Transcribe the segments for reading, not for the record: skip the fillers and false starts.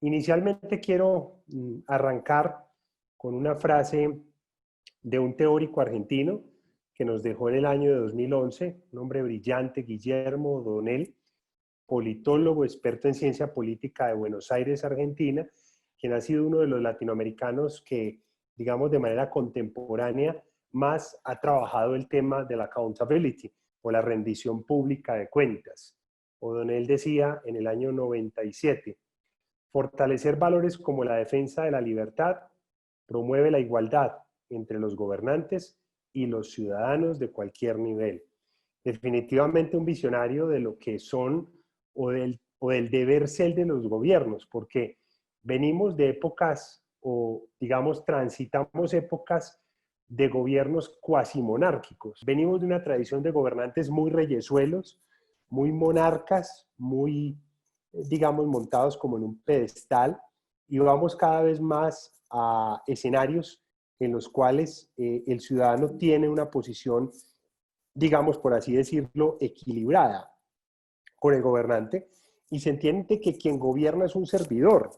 Inicialmente quiero arrancar con una frase de un teórico argentino que nos dejó en el año de 2011, un hombre brillante, Guillermo O'Donnell, politólogo, experto en ciencia política de Buenos Aires, Argentina, quien ha sido uno de los latinoamericanos que, digamos, de manera contemporánea, más ha trabajado el tema de la accountability o la rendición pública de cuentas. O'Donnell decía en el año 97, fortalecer valores como la defensa de la libertad promueve la igualdad entre los gobernantes y los ciudadanos de cualquier nivel. Definitivamente un visionario de lo que son o del deber ser de los gobiernos, porque venimos de épocas o digamos transitamos épocas de gobiernos cuasi monárquicos. Venimos de una tradición de gobernantes muy reyesuelos, muy monarcas, muy digamos montados como en un pedestal, y vamos cada vez más a escenarios en los cuales el ciudadano tiene una posición, digamos por así decirlo, equilibrada con el gobernante, y se entiende que quien gobierna es un servidor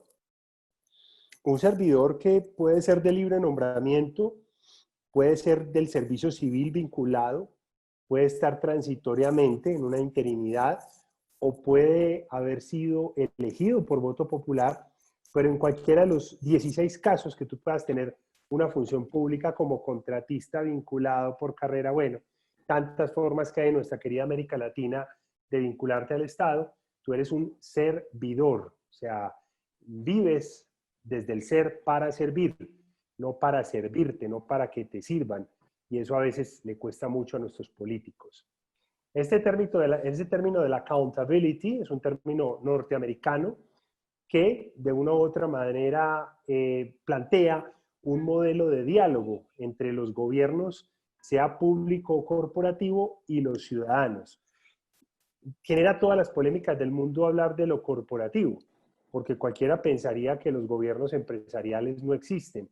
que puede ser de libre nombramiento, puede ser del servicio civil vinculado, puede estar transitoriamente en una interinidad o puede haber sido elegido por voto popular, pero en cualquiera de los 16 casos que tú puedas tener una función pública como contratista vinculado por carrera, bueno, tantas formas que hay en nuestra querida América Latina de vincularte al Estado, tú eres un servidor, o sea, vives desde el ser para servir, no para servirte, no para que te sirvan, y eso a veces le cuesta mucho a nuestros políticos. Este término de la accountability es un término norteamericano que de una u otra manera plantea un modelo de diálogo entre los gobiernos, sea público o corporativo, y los ciudadanos. Genera todas las polémicas del mundo hablar de lo corporativo, porque cualquiera pensaría que los gobiernos empresariales no existen,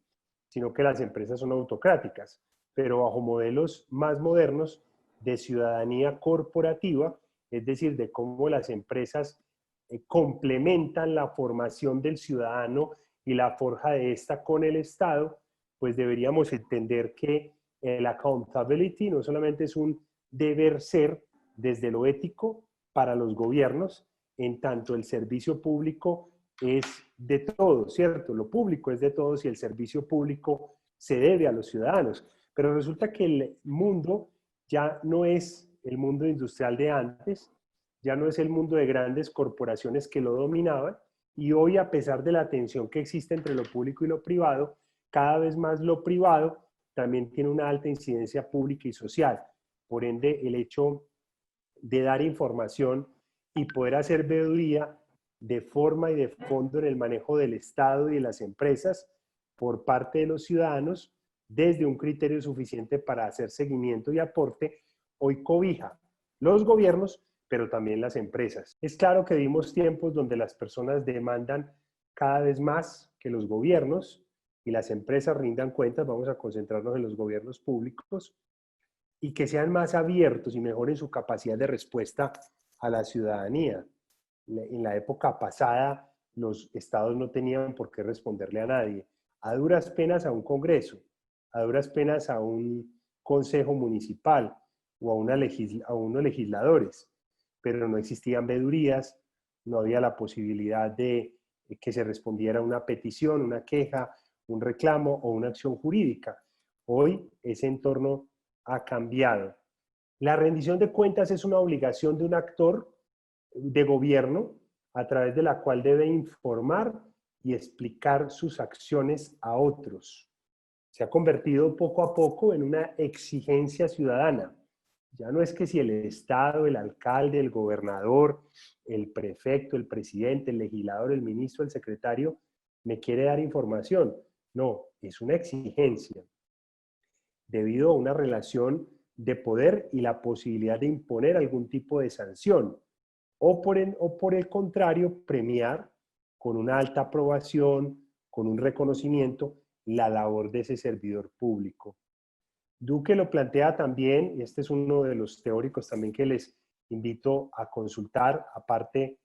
sino que las empresas son autocráticas, pero bajo modelos más modernos de ciudadanía corporativa, es decir, de cómo las empresas complementan la formación del ciudadano y la forja de esta con el Estado, pues deberíamos entender que el accountability no solamente es un deber ser desde lo ético para los gobiernos, en tanto el servicio público es de todos, ¿cierto? Lo público es de todos y el servicio público se debe a los ciudadanos. Pero resulta que el mundo ya no es el mundo industrial de antes, ya no es el mundo de grandes corporaciones que lo dominaban, y hoy, a pesar de la tensión que existe entre lo público y lo privado, cada vez más lo privado también tiene una alta incidencia pública y social. Por ende, el hecho de dar información y poder hacer veeduría de forma y de fondo en el manejo del Estado y de las empresas por parte de los ciudadanos, desde un criterio suficiente para hacer seguimiento y aporte, hoy cobija los gobiernos, pero también las empresas. Es claro que vivimos tiempos donde las personas demandan cada vez más que los gobiernos y las empresas rindan cuentas. Vamos a concentrarnos en los gobiernos públicos, y que sean más abiertos y mejoren su capacidad de respuesta a la ciudadanía. En la época pasada, los estados no tenían por qué responderle a nadie. A duras penas a un congreso, a duras penas a un consejo municipal o a unos legisladores, pero no existían veedurías, no había la posibilidad de que se respondiera a una petición, una queja, un reclamo o una acción jurídica. Hoy ese entorno ha cambiado. La rendición de cuentas es una obligación de un actor de gobierno a través de la cual debe informar y explicar sus acciones a otros. Se ha convertido poco a poco en una exigencia ciudadana. Ya no es que si el Estado, el alcalde, el gobernador, el prefecto, el presidente, el legislador, el ministro, el secretario me quiere dar información. No, es una exigencia debido a una relación de poder y la posibilidad de imponer algún tipo de sanción, o por el contrario, premiar con una alta aprobación, con un reconocimiento, la labor de ese servidor público. Duque lo plantea también, y este es uno de los teóricos también que les invito a consultar. Aparte,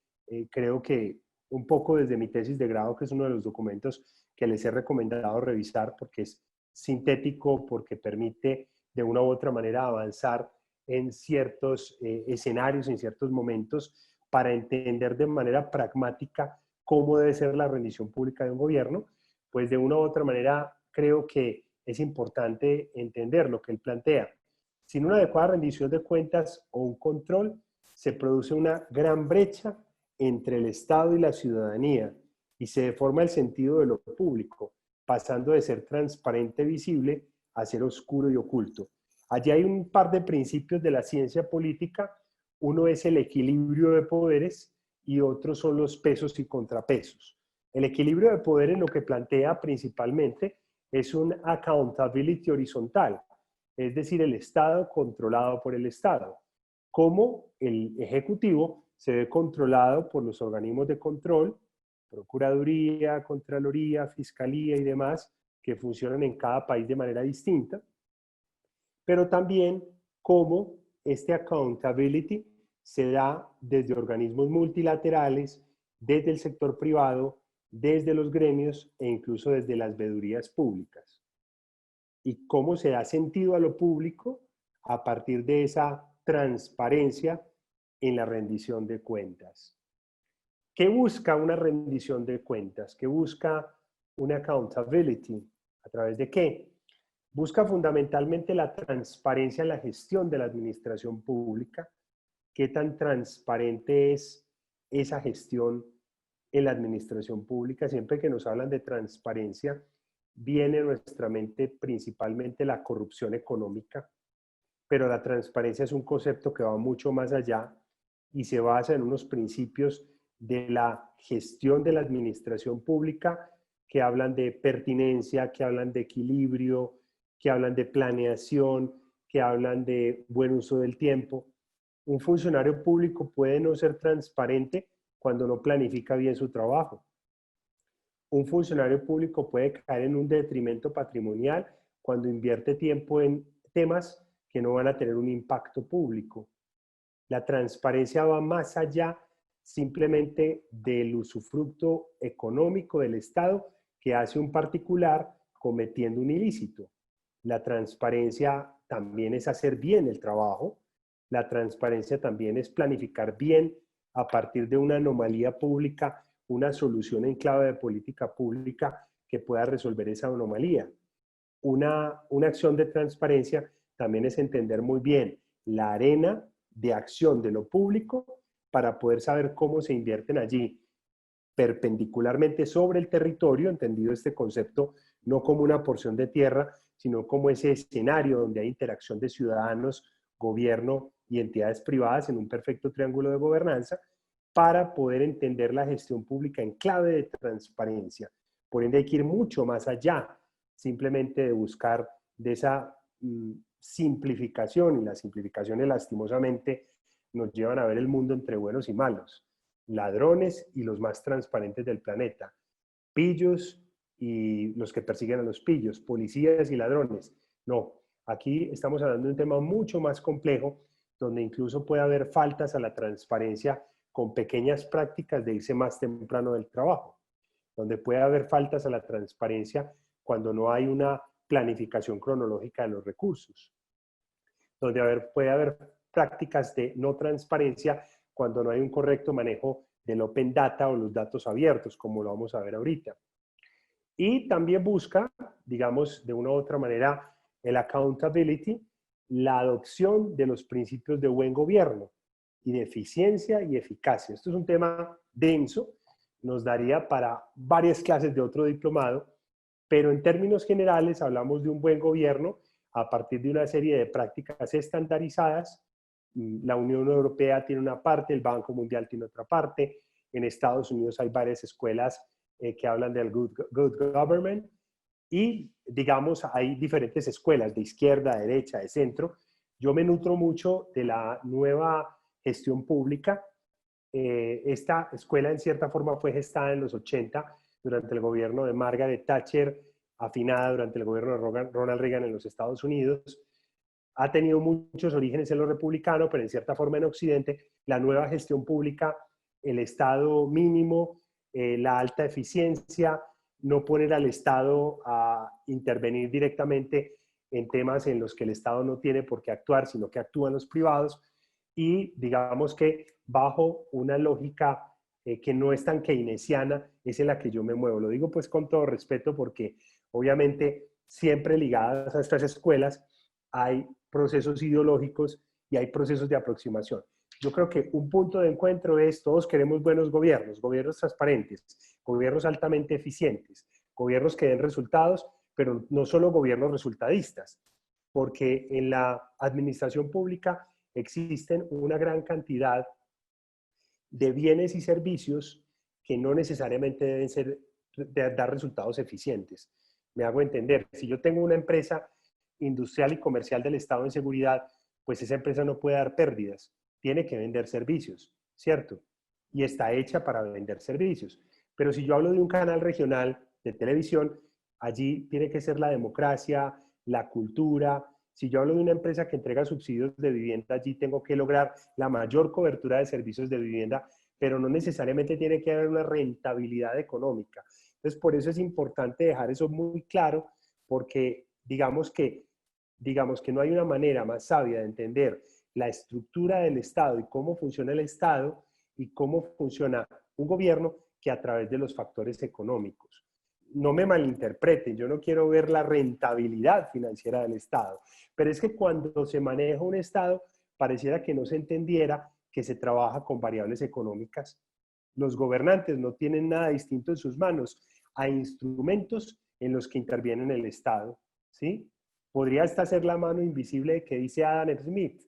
creo que un poco desde mi tesis de grado, que es uno de los documentos que les he recomendado revisar porque es sintético, porque permite de una u otra manera avanzar en ciertos escenarios, en ciertos momentos, para entender de manera pragmática cómo debe ser la rendición pública de un gobierno. Pues de una u otra manera creo que es importante entender lo que él plantea. Sin una adecuada rendición de cuentas o un control, se produce una gran brecha entre el Estado y la ciudadanía y se deforma el sentido de lo público, pasando de ser transparente y visible a ser oscuro y oculto. Allí hay un par de principios de la ciencia política. Uno es el equilibrio de poderes y otros son los pesos y contrapesos. El equilibrio de poderes lo que plantea principalmente es un accountability horizontal, es decir, el Estado controlado por el Estado. Como el Ejecutivo se ve controlado por los organismos de control, Procuraduría, Contraloría, Fiscalía y demás, que funcionan en cada país de manera distinta, pero también cómo este accountability se da desde organismos multilaterales, desde el sector privado, desde los gremios e incluso desde las veedurías públicas. Y cómo se da sentido a lo público a partir de esa transparencia en la rendición de cuentas. ¿Qué busca una rendición de cuentas? ¿Qué busca una accountability? ¿A través de qué? Busca fundamentalmente la transparencia en la gestión de la administración pública. ¿Qué tan transparente es esa gestión en la administración pública? Siempre que nos hablan de transparencia, viene a nuestra mente principalmente la corrupción económica, pero la transparencia es un concepto que va mucho más allá y se basa en unos principios de la gestión de la administración pública que hablan de pertinencia, que hablan de equilibrio, que hablan de planeación, que hablan de buen uso del tiempo. Un funcionario público puede no ser transparente cuando no planifica bien su trabajo. Un funcionario público puede caer en un detrimento patrimonial cuando invierte tiempo en temas que no van a tener un impacto público. La transparencia va más allá simplemente del usufructo económico del Estado que hace un particular cometiendo un ilícito. La transparencia también es hacer bien el trabajo. La transparencia también es planificar bien a partir de una anomalía pública, una solución en clave de política pública que pueda resolver esa anomalía. Una acción de transparencia también es entender muy bien la arena de acción de lo público para poder saber cómo se invierten allí perpendicularmente sobre el territorio, entendido este concepto no como una porción de tierra, sino como ese escenario donde hay interacción de ciudadanos, gobierno y entidades privadas en un perfecto triángulo de gobernanza, para poder entender la gestión pública en clave de transparencia. Por ende hay que ir mucho más allá simplemente de buscar de esa simplificación, y las simplificaciones lastimosamente nos llevan a ver el mundo entre buenos y malos, ladrones y los más transparentes del planeta, pillos y los que persiguen a los pillos, policías y ladrones. No, aquí estamos hablando de un tema mucho más complejo, donde incluso puede haber faltas a la transparencia con pequeñas prácticas de irse más temprano del trabajo, donde puede haber faltas a la transparencia cuando no hay una planificación cronológica de los recursos, donde puede haber prácticas de no transparencia cuando no hay un correcto manejo del open data o los datos abiertos, como lo vamos a ver ahorita. Y también busca, digamos, de una u otra manera, el accountability, la adopción de los principios de buen gobierno y de eficiencia y eficacia. Esto es un tema denso, nos daría para varias clases de otro diplomado, pero en términos generales hablamos de un buen gobierno a partir de una serie de prácticas estandarizadas. La Unión Europea tiene una parte, el Banco Mundial tiene otra parte, en Estados Unidos hay varias escuelas que hablan del good government y, digamos, hay diferentes escuelas de izquierda, de derecha, de centro. Yo me nutro mucho de la nueva gestión pública. Esta escuela, en cierta forma, fue gestada en los 80 durante el gobierno de Margaret Thatcher, afinada durante el gobierno de Ronald Reagan en los Estados Unidos. Ha tenido muchos orígenes en lo republicano, pero en cierta forma en Occidente, la nueva gestión pública, el Estado mínimo, la alta eficiencia, no poner al Estado a intervenir directamente en temas en los que el Estado no tiene por qué actuar, sino que actúan los privados, y digamos que bajo una lógica que no es tan keynesiana, es en la que yo me muevo. Lo digo pues con todo respeto porque obviamente siempre ligadas a estas escuelas hay procesos ideológicos y hay procesos de aproximación. Yo creo que un punto de encuentro es todos queremos buenos gobiernos, gobiernos transparentes, gobiernos altamente eficientes, gobiernos que den resultados, pero no solo gobiernos resultadistas, porque en la administración pública existen una gran cantidad de bienes y servicios que no necesariamente deben ser, de dar resultados eficientes. Me hago entender, si yo tengo una empresa industrial y comercial del Estado en seguridad, pues esa empresa no puede dar pérdidas, tiene que vender servicios, ¿cierto? Y está hecha para vender servicios. Pero si yo hablo de un canal regional de televisión, allí tiene que ser la democracia, la cultura. Si yo hablo de una empresa que entrega subsidios de vivienda, allí tengo que lograr la mayor cobertura de servicios de vivienda, pero no necesariamente tiene que haber una rentabilidad económica. Entonces, por eso es importante dejar eso muy claro, porque digamos que no hay una manera más sabia de entender la estructura del Estado y cómo funciona el Estado y cómo funciona un gobierno que a través de los factores económicos. No me malinterpreten, yo no quiero ver la rentabilidad financiera del Estado, pero es que cuando se maneja un Estado, pareciera que no se entendiera que se trabaja con variables económicas. Los gobernantes no tienen nada distinto en sus manos a instrumentos en los que interviene el Estado, ¿sí? ¿Podría esta ser la mano invisible que dice Adam Smith?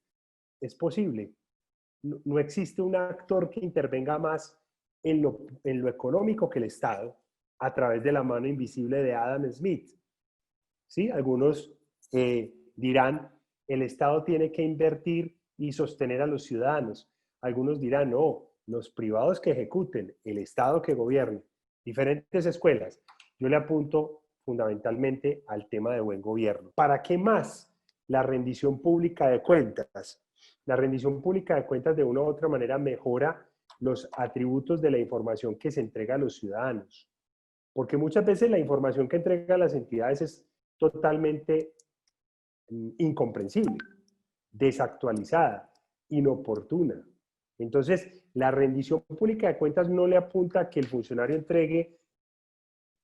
Es posible. No existe un actor que intervenga más en lo económico que el Estado a través de la mano invisible de Adam Smith. ¿Sí? Algunos dirán, el Estado tiene que invertir y sostener a los ciudadanos. Algunos dirán, no, los privados que ejecuten, el Estado que gobierne. Diferentes escuelas. Yo le apunto fundamentalmente al tema de buen gobierno. ¿Para qué más la rendición pública de cuentas? La rendición pública de cuentas de una u otra manera mejora los atributos de la información que se entrega a los ciudadanos. Porque muchas veces la información que entregan las entidades es totalmente incomprensible, desactualizada, inoportuna. Entonces, la rendición pública de cuentas no le apunta a que el funcionario entregue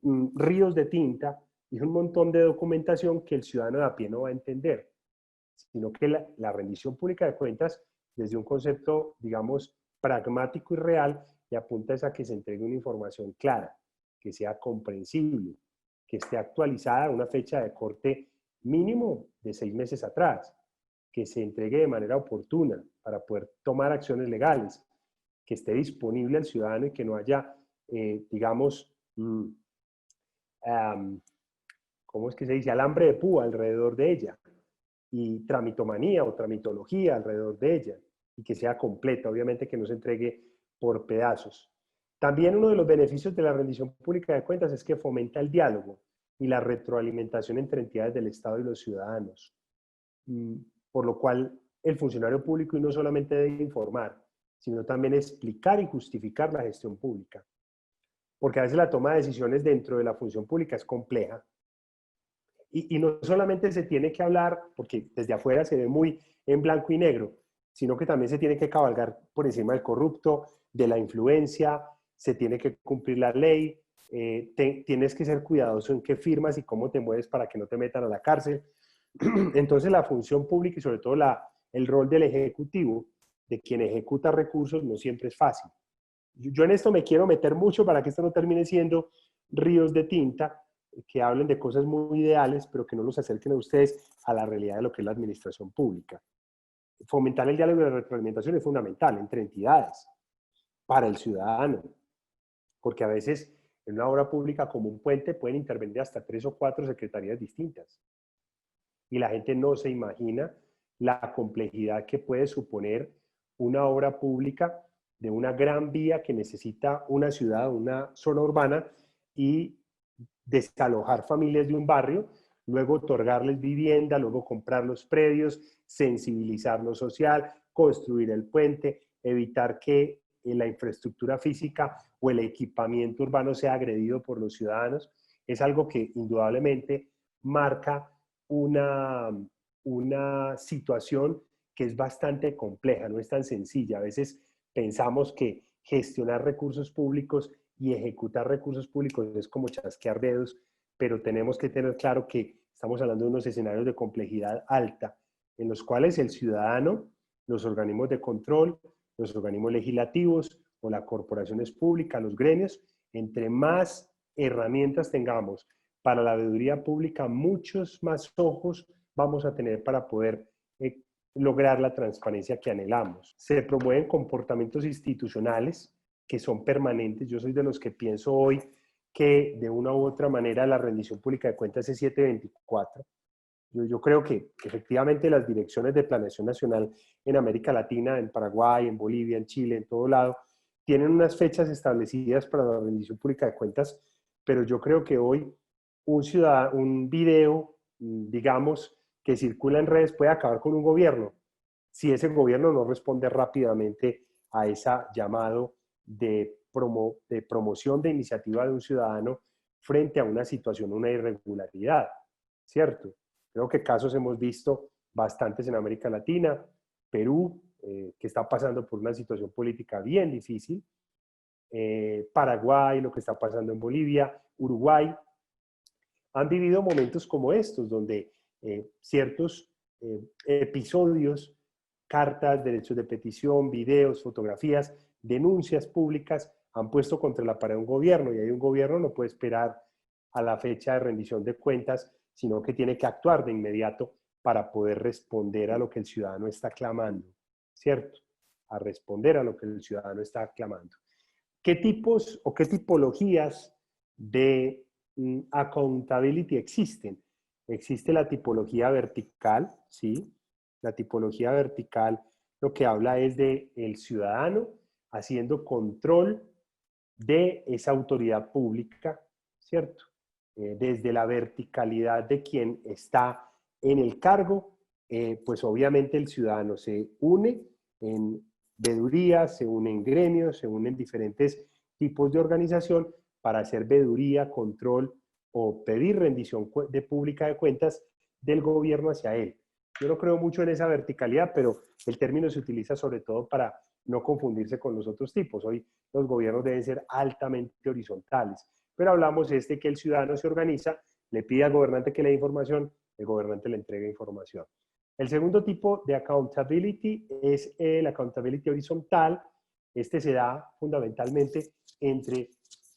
ríos de tinta y un montón de documentación que el ciudadano de a pie no va a entender, sino que la rendición pública de cuentas, desde un concepto, digamos, pragmático y real, le apunta a que se entregue una información clara, que sea comprensible, que esté actualizada a una fecha de corte mínimo de 6 meses atrás, que se entregue de manera oportuna para poder tomar acciones legales, que esté disponible al ciudadano y que no haya, digamos, ¿cómo es que se dice? Alambre de púa alrededor de ella y tramitomanía o tramitología alrededor de ella, y que sea completa, obviamente que no se entregue por pedazos. También uno de los beneficios de la rendición pública de cuentas es que fomenta el diálogo y la retroalimentación entre entidades del Estado y los ciudadanos, por lo cual el funcionario público no solamente debe informar, sino también explicar y justificar la gestión pública, porque a veces la toma de decisiones dentro de la función pública es compleja. Y no solamente se tiene que hablar, porque desde afuera se ve muy en blanco y negro, sino que también se tiene que cabalgar por encima del corrupto, de la influencia, se tiene que cumplir la ley, tienes que ser cuidadoso en qué firmas y cómo te mueves para que no te metan a la cárcel. Entonces la función pública y sobre todo el rol del ejecutivo, de quien ejecuta recursos, no siempre es fácil. Yo en esto me quiero meter mucho para que esto no termine siendo ríos de tinta, que hablen de cosas muy ideales, pero que no los acerquen a ustedes a la realidad de lo que es la administración pública. Fomentar el diálogo y la retroalimentación es fundamental entre entidades, para el ciudadano, porque a veces en una obra pública como un puente pueden intervenir hasta 3 o 4 secretarías distintas. Y la gente no se imagina la complejidad que puede suponer una obra pública de una gran vía que necesita una ciudad, una zona urbana, y desalojar familias de un barrio, luego otorgarles vivienda, luego comprar los predios, sensibilizar lo social, construir el puente, evitar que la infraestructura física o el equipamiento urbano sea agredido por los ciudadanos, es algo que indudablemente marca una situación que es bastante compleja, no es tan sencilla. A veces pensamos que gestionar recursos públicos y ejecutar recursos públicos es como chasquear dedos, pero tenemos que tener claro que estamos hablando de unos escenarios de complejidad alta, en los cuales el ciudadano, los organismos de control, los organismos legislativos o las corporaciones públicas, los gremios, entre más herramientas tengamos para la veeduría pública, muchos más ojos vamos a tener para poder lograr la transparencia que anhelamos. Se promueven comportamientos institucionales que son permanentes. Yo soy de los que pienso hoy que de una u otra manera la rendición pública de cuentas es 724. Yo creo que efectivamente las direcciones de planeación nacional en América Latina, en Paraguay, en Bolivia, en Chile, en todo lado, tienen unas fechas establecidas para la rendición pública de cuentas, pero yo creo que hoy un video, digamos, que circula en redes puede acabar con un gobierno si ese gobierno no responde rápidamente a ese llamado de promoción de iniciativa de un ciudadano frente a una situación, una irregularidad, ¿cierto? Creo que casos hemos visto bastantes en América Latina, Perú, que está pasando por una situación política bien difícil, Paraguay, lo que está pasando en Bolivia, Uruguay, han vivido momentos como estos, donde ciertos episodios, cartas, derechos de petición, videos, fotografías, denuncias públicas han puesto contra la pared un gobierno, y ahí un gobierno no puede esperar a la fecha de rendición de cuentas, sino que tiene que actuar de inmediato para poder responder a lo que el ciudadano está clamando, ¿cierto? A responder a lo que el ciudadano está clamando. ¿Qué tipos o qué tipologías de accountability existen? Existe la tipología vertical, ¿sí? La tipología vertical lo que habla es de el ciudadano haciendo control de esa autoridad pública, ¿cierto? Desde la verticalidad de quien está en el cargo, pues obviamente el ciudadano se une en veedurías, se une en gremios, se une en diferentes tipos de organización para hacer veeduría, control o pedir rendición de pública de cuentas del gobierno hacia él. Yo no creo mucho en esa verticalidad, pero el término se utiliza sobre todo para no confundirse con los otros tipos. Hoy los gobiernos deben ser altamente horizontales, pero hablamos de que el ciudadano se organiza, le pide al gobernante que le dé información, el gobernante le entrega información. El segundo tipo de accountability es el accountability horizontal. Este se da fundamentalmente entre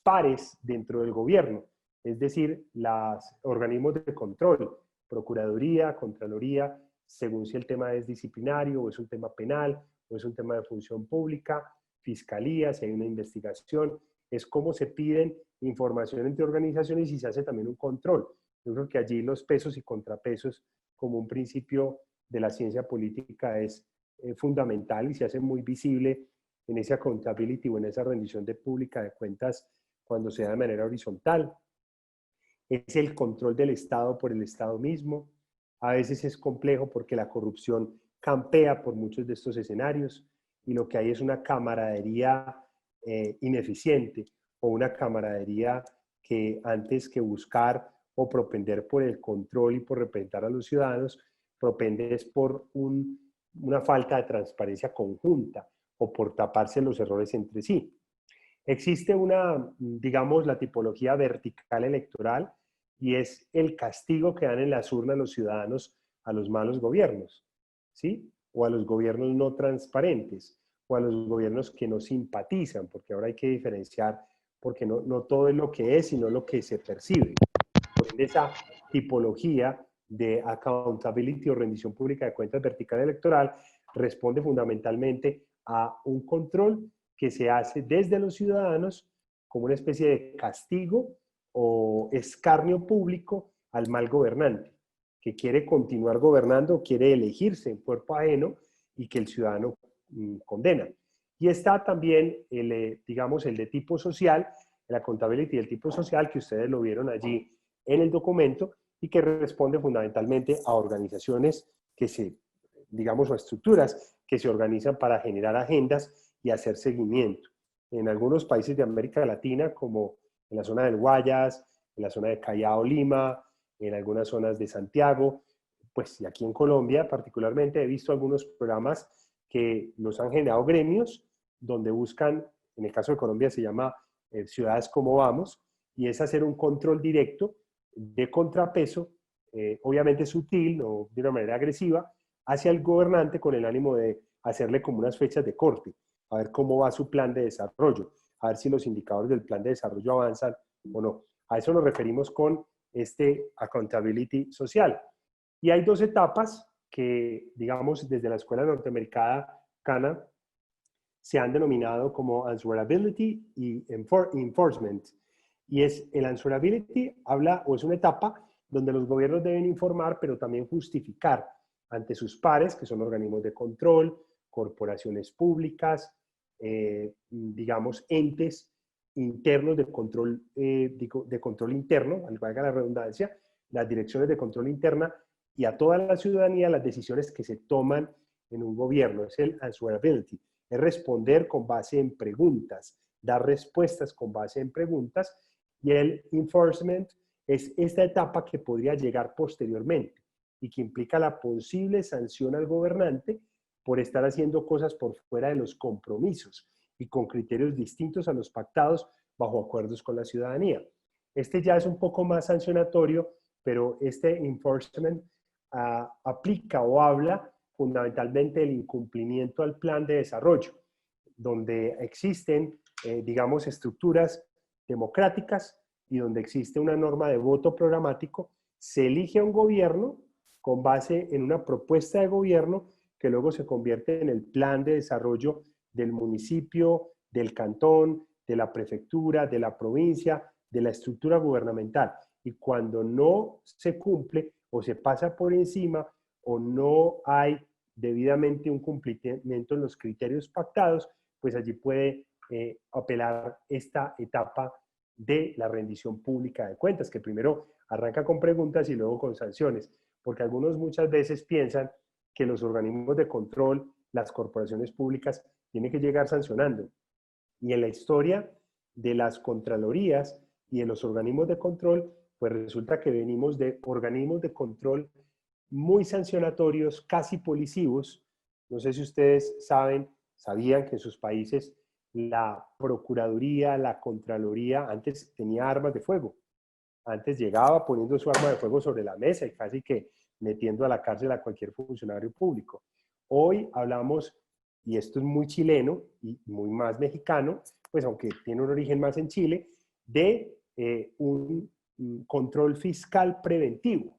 pares dentro del gobierno, es decir, los organismos de control, Procuraduría, Contraloría, según si el tema es disciplinario o es un tema penal o es un tema de función pública, Fiscalía, si hay una investigación, es cómo se piden información entre organizaciones y se hace también un control. Yo creo que allí los pesos y contrapesos como un principio de la ciencia política es fundamental y se hace muy visible en esa accountability o en esa rendición de pública de cuentas cuando se da de manera horizontal. Es el control del Estado por el Estado mismo. A veces es complejo porque la corrupción campea por muchos de estos escenarios y lo que hay es una camaradería ineficiente o una camaradería que antes que buscar o propender por el control y por representar a los ciudadanos, propende es por una falta de transparencia conjunta o por taparse los errores entre sí. Existe digamos, la tipología vertical electoral y es el castigo que dan en las urnas los ciudadanos a los malos gobiernos, ¿sí? O a los gobiernos no transparentes, o a los gobiernos que no simpatizan, porque ahora hay que diferenciar, porque no todo es lo que es, sino lo que se percibe. Por esa tipología de accountability o rendición pública de cuentas vertical electoral responde fundamentalmente a un control que se hace desde los ciudadanos como una especie de castigo o escarnio público al mal gobernante, que quiere continuar gobernando, quiere elegirse en cuerpo ajeno y que el ciudadano condena. Y está también, digamos, el de tipo social, la accountability del tipo social, que ustedes lo vieron allí en el documento y que responde fundamentalmente a organizaciones que digamos, a estructuras que se organizan para generar agendas y hacer seguimiento. En algunos países de América Latina, como en la zona del Guayas, en la zona de Callao, Lima, en algunas zonas de Santiago, pues y aquí en Colombia particularmente he visto algunos programas que los han generado gremios donde buscan, en el caso de Colombia se llama Ciudades como Vamos, y es hacer un control directo de contrapeso, obviamente sutil, no de una manera agresiva, hacia el gobernante con el ánimo de hacerle como unas fechas de corte, a ver cómo va su plan de desarrollo, a ver si los indicadores del plan de desarrollo avanzan o no. A eso nos referimos con este accountability social. Y hay dos etapas que, digamos, desde la escuela norteamericana se han denominado como answerability y enforcement. Y es el answerability habla, o es una etapa donde los gobiernos deben informar, pero también justificar ante sus pares, que son organismos de control, corporaciones públicas, digamos, entes internos de control interno, al valga la redundancia, las direcciones de control interna y a toda la ciudadanía las decisiones que se toman en un gobierno. Es el answerability, es responder con base en preguntas, dar respuestas con base en preguntas, y el enforcement es esta etapa que podría llegar posteriormente y que implica la posible sanción al gobernante por estar haciendo cosas por fuera de los compromisos y con criterios distintos a los pactados bajo acuerdos con la ciudadanía. Este ya es un poco más sancionatorio, pero este enforcement aplica o habla fundamentalmente del incumplimiento al plan de desarrollo, donde existen, digamos, estructuras democráticas y donde existe una norma de voto programático, se elige a un gobierno con base en una propuesta de gobierno que luego se convierte en el plan de desarrollo del municipio, del cantón, de la prefectura, de la provincia, de la estructura gubernamental. Y cuando no se cumple o se pasa por encima o no hay debidamente un cumplimiento en los criterios pactados, pues allí puede apelar esta etapa de la rendición pública de cuentas, que primero arranca con preguntas y luego con sanciones, porque algunos muchas veces piensan que los organismos de control, las corporaciones públicas, tienen que llegar sancionando. Y en la historia de las contralorías y de los organismos de control, pues resulta que venimos de organismos de control muy sancionatorios, casi policivos. No sé si ustedes sabían que en sus países la Procuraduría, la Contraloría, antes tenía armas de fuego. Antes llegaba poniendo su arma de fuego sobre la mesa y casi que metiendo a la cárcel a cualquier funcionario público. Hoy hablamos, y esto es muy chileno y muy más mexicano, pues aunque tiene un origen más en Chile, de un control fiscal preventivo.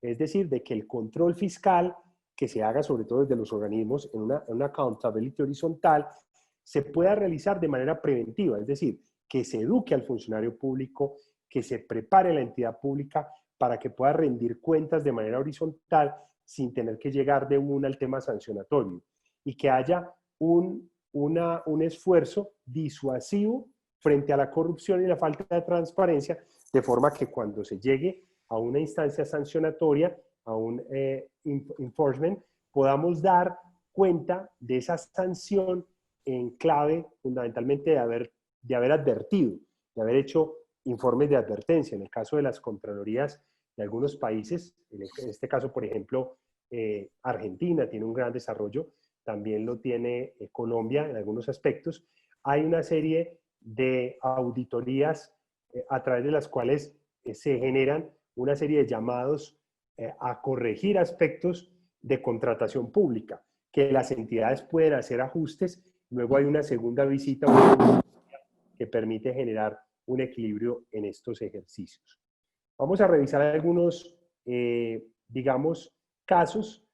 Es decir, de que el control fiscal que se haga sobre todo desde los organismos en una accountability horizontal se pueda realizar de manera preventiva, es decir, que se eduque al funcionario público, que se prepare la entidad pública para que pueda rendir cuentas de manera horizontal sin tener que llegar de una al tema sancionatorio, y que haya un esfuerzo disuasivo frente a la corrupción y la falta de transparencia, de forma que cuando se llegue a una instancia sancionatoria, a un enforcement, podamos dar cuenta de esa sanción en clave fundamentalmente de haber advertido, de haber hecho informes de advertencia. En el caso de las contralorías de algunos países, en este caso, por ejemplo, Argentina tiene un gran desarrollo, también lo tiene Colombia en algunos aspectos. Hay una serie de auditorías a través de las cuales se generan una serie de llamados a corregir aspectos de contratación pública, que las entidades pueden hacer ajustes. Luego hay una segunda visita que permite generar un equilibrio en estos ejercicios. Vamos a revisar algunos, digamos, casos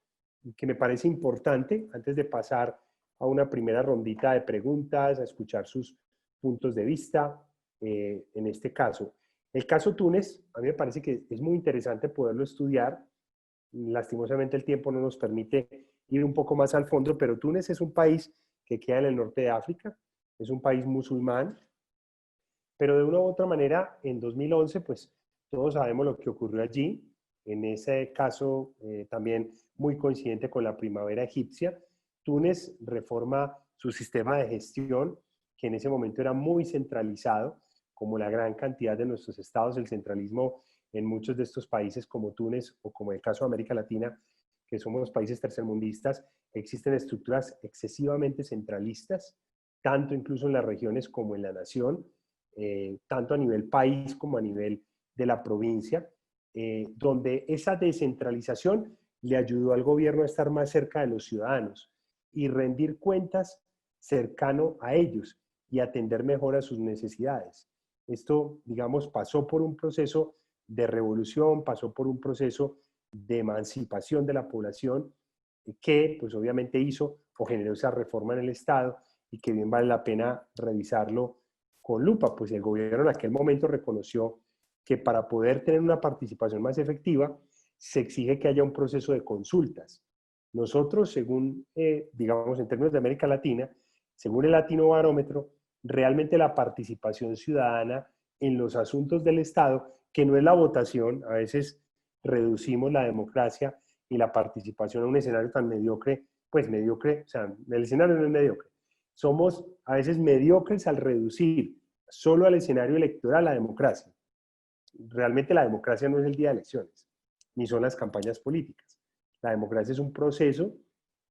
que me parece importante antes de pasar a una primera rondita de preguntas, a escuchar sus puntos de vista. En este caso, el caso Túnez, a mí me parece que es muy interesante poderlo estudiar. Lastimosamente el tiempo no nos permite ir un poco más al fondo, pero Túnez es un país que queda en el norte de África, es un país musulmán, pero de una u otra manera, en 2011, pues todos sabemos lo que ocurrió allí. En ese caso, también muy coincidente con la primavera egipcia, Túnez reforma su sistema de gestión, que en ese momento era muy centralizado, como la gran cantidad de nuestros estados, el centralismo en muchos de estos países como Túnez o como el caso de América Latina, que somos países tercermundistas, existen estructuras excesivamente centralistas, tanto incluso en las regiones como en la nación, tanto a nivel país como a nivel de la provincia, donde esa descentralización le ayudó al gobierno a estar más cerca de los ciudadanos y rendir cuentas cercano a ellos y atender mejor a sus necesidades. Esto, digamos, pasó por un proceso de revolución, pasó por un proceso de emancipación de la población que, pues obviamente hizo o generó esa reforma en el Estado y que bien vale la pena revisarlo con lupa, pues el gobierno en aquel momento reconoció que para poder tener una participación más efectiva se exige que haya un proceso de consultas. Nosotros, según, digamos, en términos de América Latina, según el Latino Barómetro, realmente la participación ciudadana en los asuntos del Estado, que no es la votación, a veces reducimos la democracia y la participación a un escenario tan mediocre, pues mediocre, o sea, el escenario no es mediocre. Somos a veces mediocres al reducir solo al escenario electoral la democracia. Realmente la democracia no es el día de elecciones, ni son las campañas políticas. La democracia es un proceso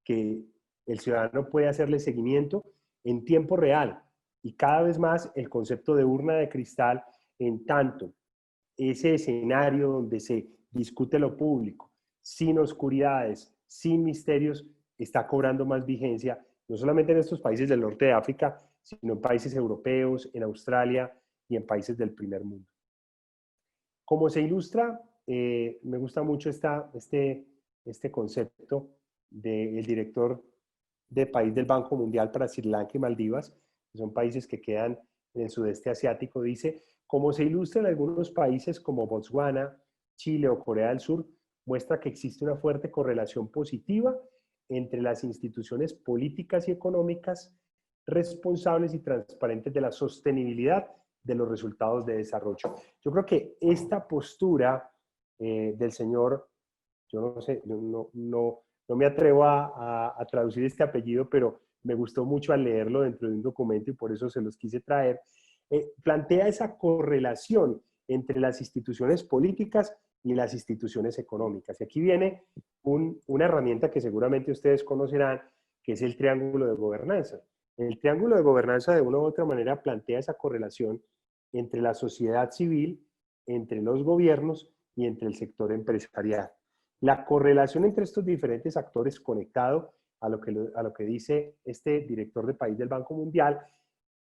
que el ciudadano puede hacerle seguimiento en tiempo real y cada vez más el concepto de urna de cristal, en tanto ese escenario donde se discute lo público, sin oscuridades, sin misterios, está cobrando más vigencia, no solamente en estos países del norte de África, sino en países europeos, en Australia y en países del primer mundo. Como se ilustra, me gusta mucho este concepto del director de país del Banco Mundial para Sri Lanka y Maldivas, que son países que quedan en el sudeste asiático, dice, como se ilustra en algunos países como Botswana, Chile o Corea del Sur, muestra que existe una fuerte correlación positiva entre las instituciones políticas y económicas responsables y transparentes de la sostenibilidad de los resultados de desarrollo. Yo creo que esta postura del señor, yo no sé, no me atrevo a traducir este apellido, pero me gustó mucho al leerlo dentro de un documento y por eso se los quise traer, plantea esa correlación entre las instituciones políticas y las instituciones económicas. Y aquí viene una herramienta que seguramente ustedes conocerán, que es el triángulo de gobernanza. El triángulo de gobernanza de una u otra manera plantea esa correlación entre la sociedad civil, entre los gobiernos y entre el sector empresarial. La correlación entre estos diferentes actores conectado a lo que dice este director de país del Banco Mundial,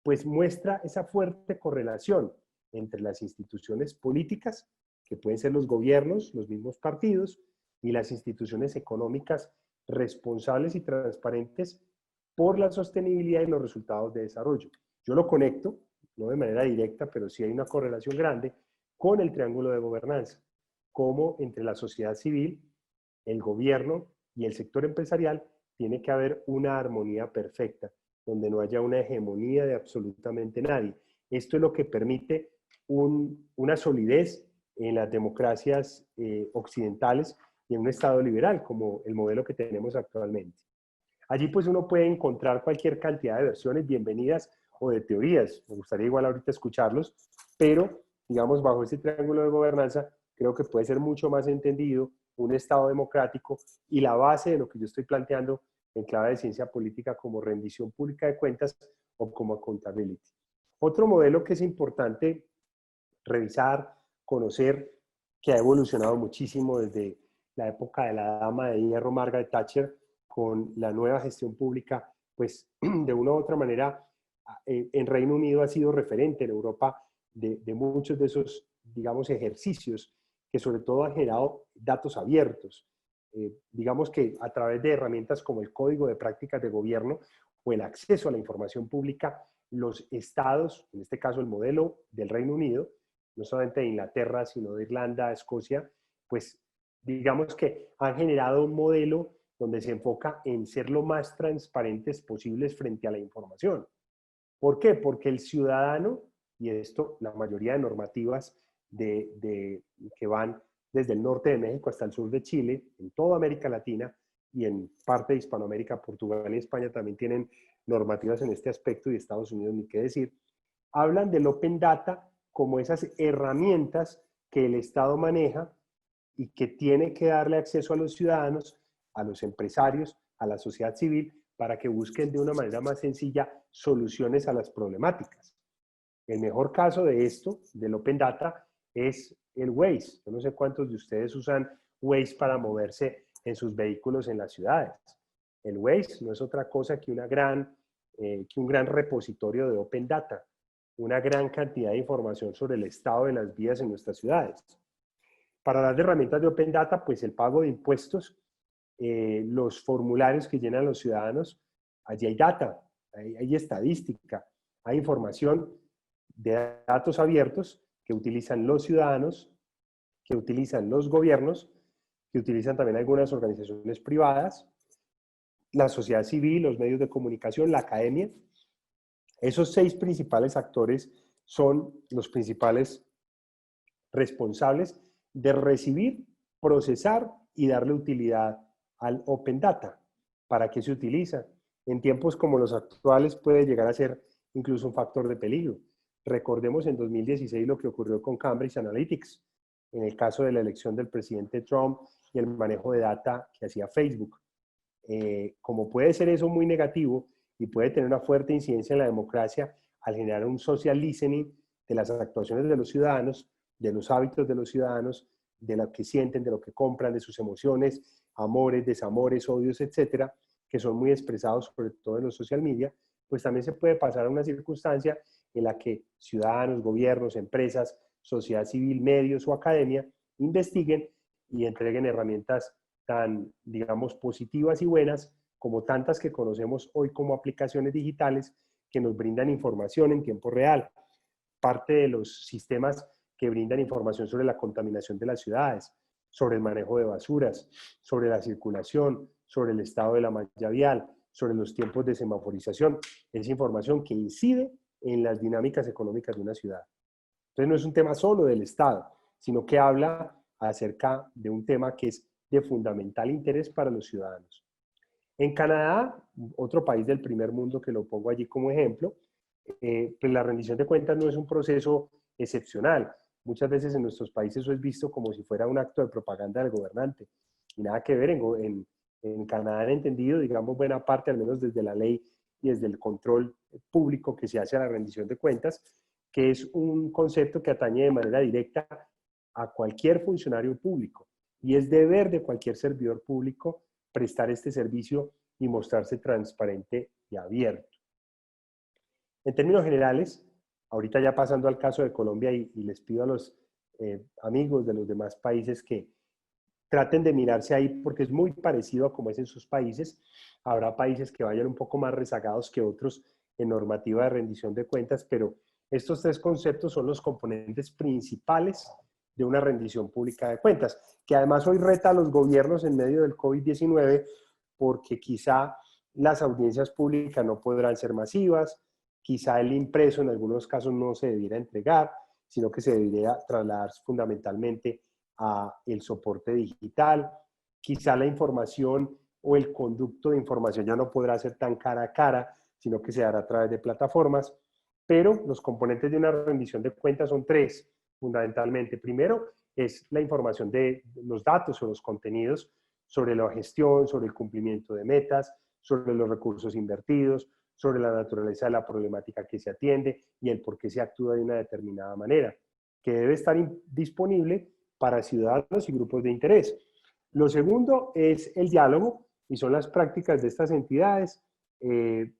pues muestra esa fuerte correlación entre las instituciones políticas, que pueden ser los gobiernos, los mismos partidos, y las instituciones económicas responsables y transparentes por la sostenibilidad y los resultados de desarrollo. Yo lo conecto, no de manera directa, pero sí hay una correlación grande con el triángulo de gobernanza, como entre la sociedad civil, el gobierno y el sector empresarial tiene que haber una armonía perfecta, donde no haya una hegemonía de absolutamente nadie. Esto es lo que permite una solidez en las democracias occidentales y en un Estado liberal, como el modelo que tenemos actualmente. Allí pues uno puede encontrar cualquier cantidad de versiones bienvenidas o de teorías. Me gustaría igual ahorita escucharlos, pero digamos bajo este triángulo de gobernanza creo que puede ser mucho más entendido un Estado democrático y la base de lo que yo estoy planteando en clave de ciencia política como rendición pública de cuentas o como accountability. Otro modelo que es importante revisar, conocer, que ha evolucionado muchísimo desde la época de la dama de hierro Margaret Thatcher con la nueva gestión pública, pues de una u otra manera en Reino Unido ha sido referente en Europa de muchos de esos, digamos, ejercicios que sobre todo han generado datos abiertos. Digamos que a través de herramientas como el Código de Prácticas de Gobierno o el acceso a la información pública, los estados, en este caso el modelo del Reino Unido, no solamente de Inglaterra, sino de Irlanda, Escocia, pues digamos que han generado un modelo donde se enfoca en ser lo más transparentes posibles frente a la información. ¿Por qué? Porque el ciudadano, y esto la mayoría de normativas que van desde el norte de México hasta el sur de Chile, en toda América Latina y en parte de Hispanoamérica, Portugal y España también tienen normativas en este aspecto, y Estados Unidos ni qué decir, hablan del Open Data como esas herramientas que el Estado maneja y que tiene que darle acceso a los ciudadanos, a los empresarios, a la sociedad civil, para que busquen de una manera más sencilla soluciones a las problemáticas. El mejor caso de esto, del Open Data, es el Waze. Yo no sé cuántos de ustedes usan Waze para moverse en sus vehículos en las ciudades. El Waze no es otra cosa que un gran repositorio de Open Data, una gran cantidad de información sobre el estado de las vías en nuestras ciudades. Para las herramientas de Open Data, pues el pago de impuestos, los formularios que llenan los ciudadanos, allí hay data, hay estadística, hay información de datos abiertos que utilizan los ciudadanos, que utilizan los gobiernos, que utilizan también algunas organizaciones privadas, la sociedad civil, los medios de comunicación, la academia. Esos 6 principales actores son los principales responsables de recibir, procesar y darle utilidad al Open Data. ¿Para qué se utiliza? En tiempos como los actuales puede llegar a ser incluso un factor de peligro. Recordemos en 2016 lo que ocurrió con Cambridge Analytics, en el caso de la elección del presidente Trump y el manejo de data que hacía Facebook. Como puede ser eso muy negativo y puede tener una fuerte incidencia en la democracia al generar un social listening de las actuaciones de los ciudadanos, de los hábitos de los ciudadanos, de lo que sienten, de lo que compran, de sus emociones, amores, desamores, odios, etcétera, que son muy expresados sobre todo en los social media, pues también se puede pasar a una circunstancia en la que ciudadanos, gobiernos, empresas, sociedad civil, medios o academia investiguen y entreguen herramientas tan, digamos, positivas y buenas como tantas que conocemos hoy como aplicaciones digitales que nos brindan información en tiempo real. Parte de los sistemas que brindan información sobre la contaminación de las ciudades, sobre el manejo de basuras, sobre la circulación, sobre el estado de la malla vial, sobre los tiempos de semaforización. Es información que incide en las dinámicas económicas de una ciudad. Entonces no es un tema solo del Estado, sino que habla acerca de un tema que es de fundamental interés para los ciudadanos. En Canadá, otro país del primer mundo que lo pongo allí como ejemplo, pues la rendición de cuentas no es un proceso excepcional. Muchas veces en nuestros países eso es visto como si fuera un acto de propaganda del gobernante. Y nada que ver, en Canadá han entendido, digamos, buena parte, al menos desde la ley y desde el control público que se hace a la rendición de cuentas, que es un concepto que atañe de manera directa a cualquier funcionario público. Y es deber de cualquier servidor público prestar este servicio y mostrarse transparente y abierto. En términos generales, ahorita ya pasando al caso de Colombia y les pido a los amigos de los demás países que traten de mirarse ahí porque es muy parecido a como es en sus países. Habrá países que vayan un poco más rezagados que otros en normativa de rendición de cuentas, pero estos 3 conceptos son los componentes principales de una rendición pública de cuentas, que además hoy reta a los gobiernos en medio del COVID-19 porque quizá las audiencias públicas no podrán ser masivas, quizá el impreso en algunos casos no se debiera entregar, sino que se debería trasladar fundamentalmente a el soporte digital, quizá la información o el conducto de información ya no podrá ser tan cara a cara, sino que se hará a través de plataformas, pero los componentes de una rendición de cuentas son 3, fundamentalmente. Primero es la información de los datos o los contenidos sobre la gestión, sobre el cumplimiento de metas, sobre los recursos invertidos, sobre la naturaleza de la problemática que se atiende y el por qué se actúa de una determinada manera, que debe estar disponible para ciudadanos y grupos de interés. Lo segundo es el diálogo y son las prácticas de estas entidades,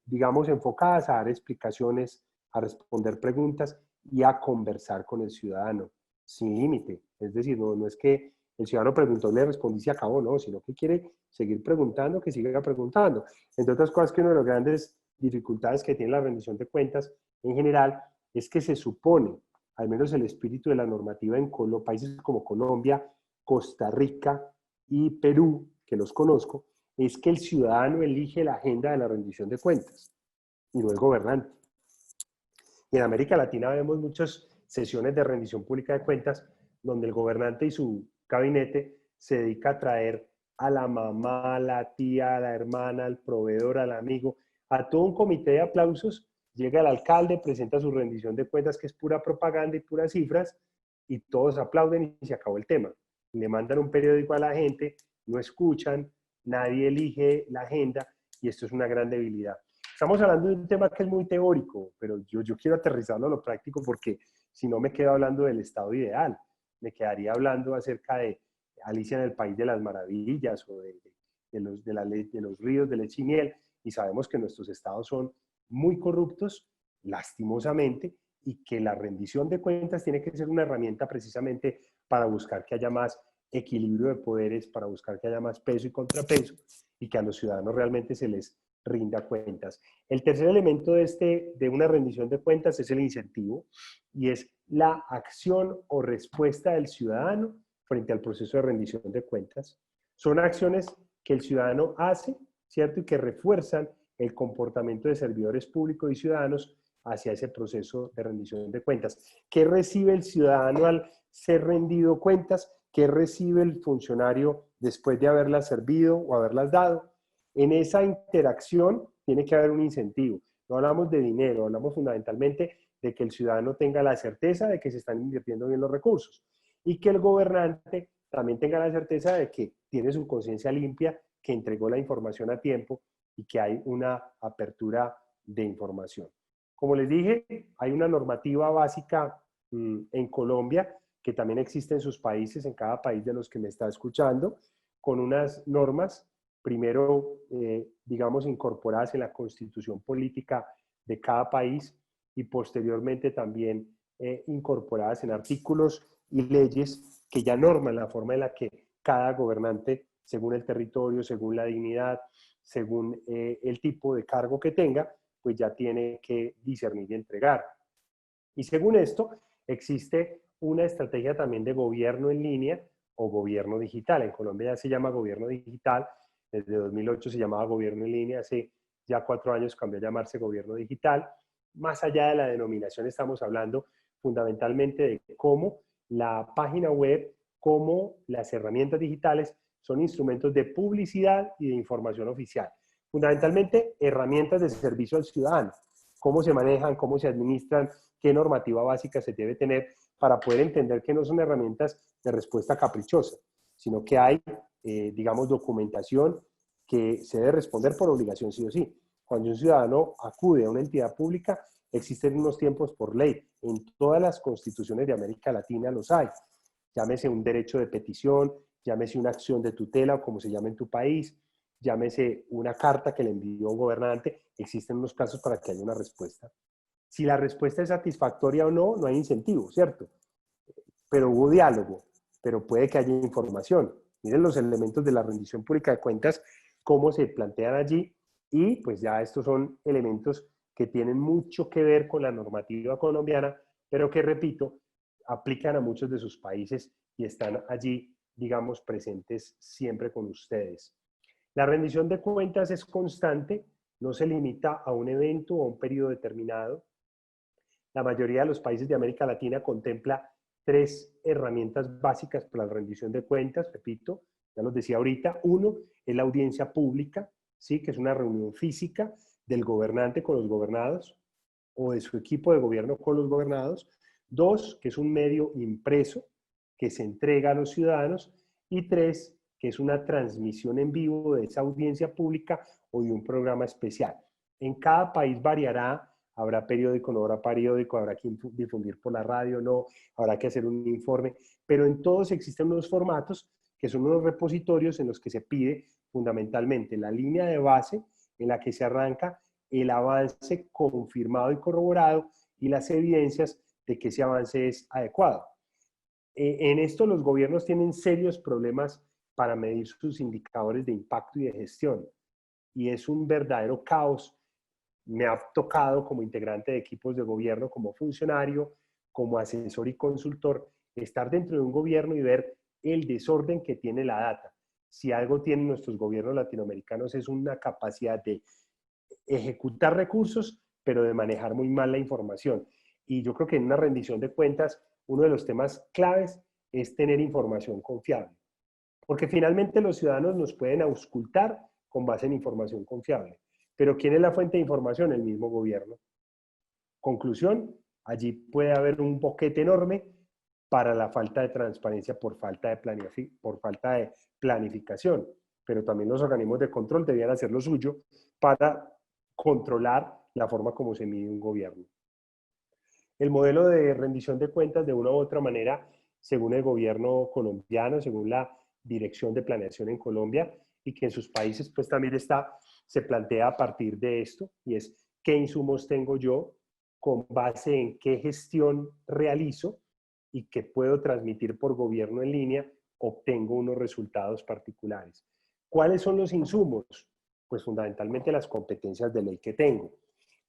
digamos, enfocadas a dar explicaciones, a responder preguntas y a conversar con el ciudadano sin límite. Es decir, no es que el ciudadano preguntó, le respondí y se acabó, no, sino que quiere seguir preguntando, que siga preguntando. Entre otras cosas, que una de las grandes dificultades que tiene la rendición de cuentas en general es que se supone, al menos el espíritu de la normativa en países como Colombia, Costa Rica y Perú, que los conozco, es que el ciudadano elige la agenda de la rendición de cuentas y no el gobernante. Y en América Latina vemos muchas sesiones de rendición pública de cuentas donde el gobernante y su gabinete se dedica a traer a la mamá, a la tía, a la hermana, al proveedor, al amigo, a todo un comité de aplausos, llega el alcalde, presenta su rendición de cuentas, que es pura propaganda y puras cifras, y todos aplauden y se acabó el tema. Le mandan un periódico a la gente, no escuchan, nadie elige la agenda, y esto es una gran debilidad. Estamos hablando de un tema que es muy teórico, pero yo quiero aterrizarlo a lo práctico, porque si no me quedo hablando del estado ideal, me quedaría hablando acerca de Alicia en el País de las Maravillas, o de los ríos de leche y miel, y sabemos que nuestros estados son muy corruptos, lastimosamente, y que la rendición de cuentas tiene que ser una herramienta precisamente para buscar que haya más equilibrio de poderes, para buscar que haya más peso y contrapeso, y que a los ciudadanos realmente se les rinda cuentas. El tercer elemento de una rendición de cuentas es el incentivo, y es la acción o respuesta del ciudadano frente al proceso de rendición de cuentas. Son acciones que el ciudadano hace, ¿cierto? Y que refuerzan el comportamiento de servidores públicos y ciudadanos hacia ese proceso de rendición de cuentas. ¿Qué recibe el ciudadano al ser rendido cuentas? ¿Qué recibe el funcionario después de haberlas servido o haberlas dado? En esa interacción tiene que haber un incentivo. No hablamos de dinero, hablamos fundamentalmente de que el ciudadano tenga la certeza de que se están invirtiendo bien los recursos, y que el gobernante también tenga la certeza de que tiene su conciencia limpia, que entregó la información a tiempo y que hay una apertura de información. Como les dije, hay una normativa básica en Colombia, que también existe en sus países, en cada país de los que me está escuchando, con unas normas, primero, digamos, incorporadas en la constitución política de cada país, y posteriormente también incorporadas en artículos y leyes que ya norman la forma en la que cada gobernante, según el territorio, según la dignidad, según el tipo de cargo que tenga, pues ya tiene que discernir y entregar. Y según esto, existe una estrategia también de gobierno en línea o gobierno digital. En Colombia ya se llama gobierno digital, desde 2008 se llamaba gobierno en línea, hace ya 4 años cambió a llamarse gobierno digital. Más allá de la denominación, estamos hablando fundamentalmente de cómo la página web, cómo las herramientas digitales son instrumentos de publicidad y de información oficial. Fundamentalmente, herramientas de servicio al ciudadano. Cómo se manejan, cómo se administran, qué normativa básica se debe tener para poder entender que no son herramientas de respuesta caprichosa, sino que hay, digamos, documentación que se debe responder por obligación sí o sí. Cuando un ciudadano acude a una entidad pública, existen unos tiempos por ley. En todas las constituciones de América Latina los hay. Llámese un derecho de petición, llámese una acción de tutela, o como se llama en tu país, llámese una carta que le envió un gobernante, existen unos plazos para que haya una respuesta. Si la respuesta es satisfactoria o no, no hay incentivo, ¿cierto? Pero hubo diálogo, pero puede que haya información. Miren los elementos de la rendición pública de cuentas, cómo se plantean allí, y pues ya estos son elementos que tienen mucho que ver con la normativa colombiana, pero que, repito, aplican a muchos de sus países y están allí, digamos, presentes siempre con ustedes. La rendición de cuentas es constante, no se limita a un evento o a un periodo determinado. La mayoría de los países de América Latina contempla 3 herramientas básicas para la rendición de cuentas, repito, ya los decía ahorita. Uno es la audiencia pública, ¿sí? Que es una reunión física del gobernante con los gobernados, o de su equipo de gobierno con los gobernados. 2, que es un medio impreso que se entrega a los ciudadanos. Y 3, que es una transmisión en vivo de esa audiencia pública o de un programa especial. En cada país variará. Habrá periódico, no habrá periódico, habrá que difundir por la radio, no, habrá que hacer un informe, pero en todos existen unos formatos que son unos repositorios en los que se pide fundamentalmente la línea de base en la que se arranca, el avance confirmado y corroborado, y las evidencias de que ese avance es adecuado. En esto los gobiernos tienen serios problemas para medir sus indicadores de impacto y de gestión, y es un verdadero caos. Me ha tocado, como integrante de equipos de gobierno, como funcionario, como asesor y consultor, estar dentro de un gobierno y ver el desorden que tiene la data. Si algo tienen nuestros gobiernos latinoamericanos es una capacidad de ejecutar recursos, pero de manejar muy mal la información. Y yo creo que en una rendición de cuentas, uno de los temas claves es tener información confiable, porque finalmente los ciudadanos nos pueden auscultar con base en información confiable. Pero ¿quién es la fuente de información? El mismo gobierno. Conclusión, allí puede haber un boquete enorme para la falta de transparencia por falta de planificación. Pero también los organismos de control debían hacer lo suyo para controlar la forma como se mide un gobierno. El modelo de rendición de cuentas, de una u otra manera, según el gobierno colombiano, según la Dirección de Planeación en Colombia, y que en sus países pues también se plantea a partir de esto, y es qué insumos tengo yo, con base en qué gestión realizo y qué puedo transmitir por gobierno en línea, obtengo unos resultados particulares. ¿Cuáles son los insumos? Pues fundamentalmente las competencias de ley que tengo.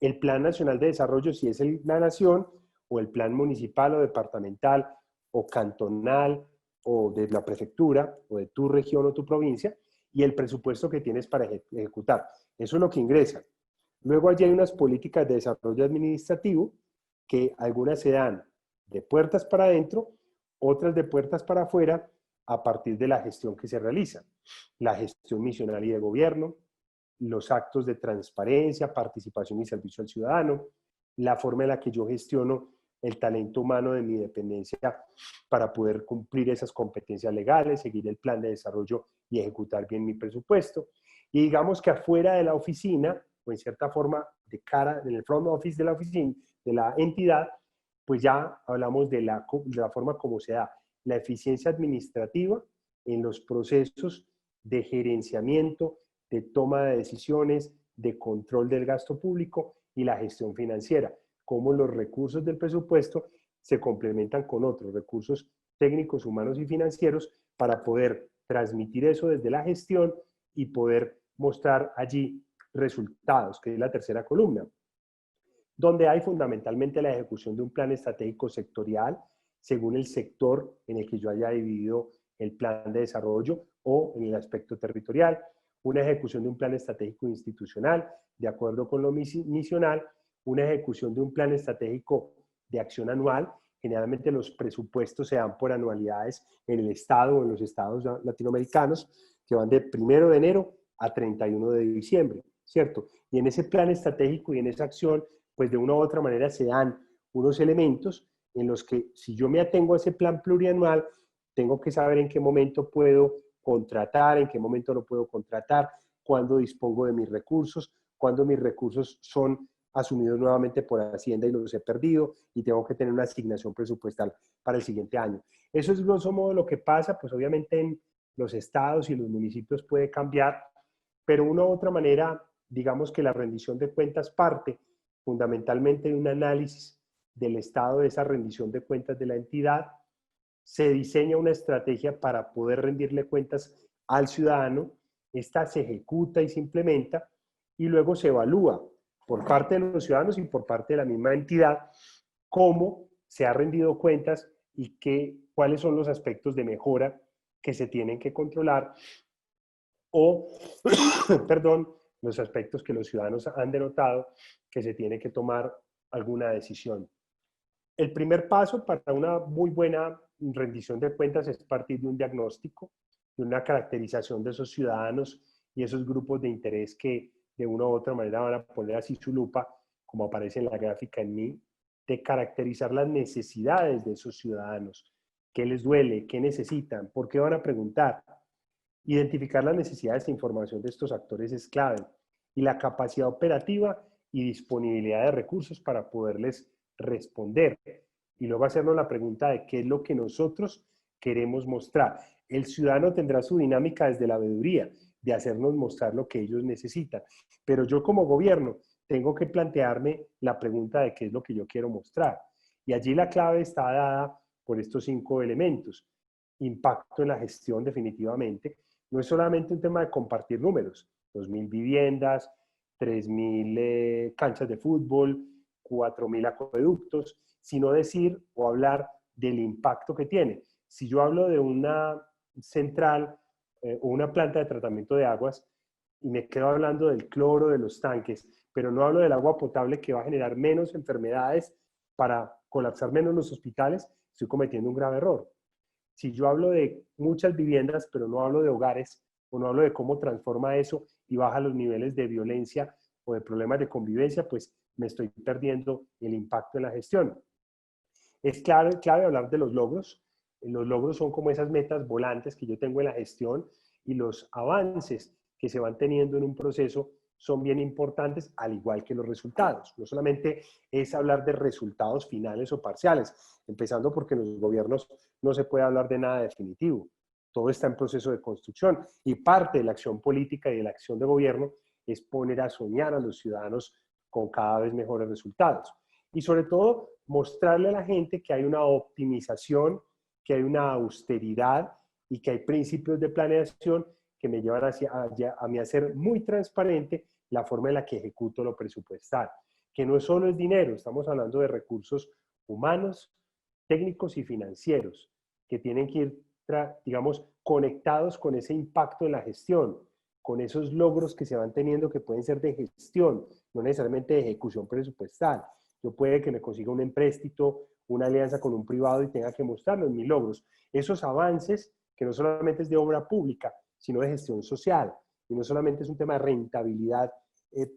El Plan Nacional de Desarrollo, si es la nación, o el plan municipal o departamental o cantonal o de la prefectura o de tu región o tu provincia, y el presupuesto que tienes para ejecutar. Eso es lo que ingresa. Luego allí hay unas políticas de desarrollo administrativo que algunas se dan de puertas para adentro, otras de puertas para afuera, a partir de la gestión que se realiza. La gestión misional y de gobierno, los actos de transparencia, participación y servicio al ciudadano, la forma en la que yo gestiono el talento humano de mi dependencia para poder cumplir esas competencias legales, seguir el plan de desarrollo y ejecutar bien mi presupuesto. Y digamos que afuera de la oficina, o en cierta forma de cara, en el front office de la oficina, de la entidad, pues ya hablamos de la forma como se da la eficiencia administrativa en los procesos de gerenciamiento, de toma de decisiones, de control del gasto público y la gestión financiera, cómo los recursos del presupuesto se complementan con otros recursos técnicos, humanos y financieros para poder transmitir eso desde la gestión y poder mostrar allí resultados, que es la tercera columna, donde hay fundamentalmente la ejecución de un plan estratégico sectorial según el sector en el que yo haya dividido el plan de desarrollo o en el aspecto territorial, una ejecución de un plan estratégico institucional de acuerdo con lo misional, una ejecución de un plan estratégico de acción anual. Generalmente los presupuestos se dan por anualidades en el Estado o en los estados latinoamericanos, que van de 1 de enero a 31 de diciembre, ¿cierto? Y en ese plan estratégico y en esa acción, pues de una u otra manera se dan unos elementos en los que si yo me atengo a ese plan plurianual, tengo que saber en qué momento puedo contratar, en qué momento no puedo contratar, cuándo dispongo de mis recursos, cuándo mis recursos son asumidos nuevamente por Hacienda y los he perdido y tengo que tener una asignación presupuestal para el siguiente año. Eso es grosso modo lo que pasa, pues obviamente en los estados y los municipios puede cambiar, pero de una u otra manera, digamos que la rendición de cuentas parte fundamentalmente de un análisis del estado de esa rendición de cuentas de la entidad, se diseña una estrategia para poder rendirle cuentas al ciudadano, esta se ejecuta y se implementa y luego se evalúa por parte de los ciudadanos y por parte de la misma entidad cómo se ha rendido cuentas y cuáles son los aspectos de mejora que se tienen que controlar o, perdón, los aspectos que los ciudadanos han denotado que se tiene que tomar alguna decisión. El primer paso para una muy buena rendición de cuentas es partir de un diagnóstico, de una caracterización de esos ciudadanos y esos grupos de interés que de una u otra manera van a poner así su lupa, como aparece en la gráfica en mí, de caracterizar las necesidades de esos ciudadanos, qué les duele, qué necesitan, por qué van a preguntar. Identificar las necesidades de información de estos actores es clave y la capacidad operativa y disponibilidad de recursos para poderles responder. Y luego hacernos la pregunta de qué es lo que nosotros queremos mostrar. El ciudadano tendrá su dinámica desde la veeduría, de hacernos mostrar lo que ellos necesitan. Pero yo como gobierno tengo que plantearme la pregunta de qué es lo que yo quiero mostrar. Y allí la clave está dada por estos 5 elementos. Impacto en la gestión definitivamente. No es solamente un tema de compartir números, 2.000 viviendas, 3.000 canchas de fútbol, 4.000 acueductos, sino decir o hablar del impacto que tiene. Si yo hablo de una central o una planta de tratamiento de aguas y me quedo hablando del cloro de los tanques, pero no hablo del agua potable que va a generar menos enfermedades para colapsar menos los hospitales, estoy cometiendo un grave error. Si yo hablo de muchas viviendas, pero no hablo de hogares, o no hablo de cómo transforma eso y baja los niveles de violencia o de problemas de convivencia, pues me estoy perdiendo el impacto en la gestión. Es clave hablar de los logros. Los logros son como esas metas volantes que yo tengo en la gestión, y los avances que se van teniendo en un proceso son bien importantes, al igual que los resultados. No solamente es hablar de resultados finales o parciales, empezando porque en los gobiernos no se puede hablar de nada definitivo. Todo está en proceso de construcción, y parte de la acción política y de la acción de gobierno es poner a soñar a los ciudadanos con cada vez mejores resultados. Y sobre todo, mostrarle a la gente que hay una optimización, que hay una austeridad y que hay principios de planeación que me llevan a mí a ser muy transparente la forma en la que ejecuto lo presupuestal. Que no solo es dinero, estamos hablando de recursos humanos, técnicos y financieros, que tienen que ir, digamos, conectados con ese impacto en la gestión, con esos logros que se van teniendo que pueden ser de gestión, no necesariamente de ejecución presupuestal. Yo puede que me consiga un empréstito, una alianza con un privado y tenga que mostrarlos mis logros. Esos avances, que no solamente es de obra pública, sino de gestión social, y no solamente es un tema de rentabilidad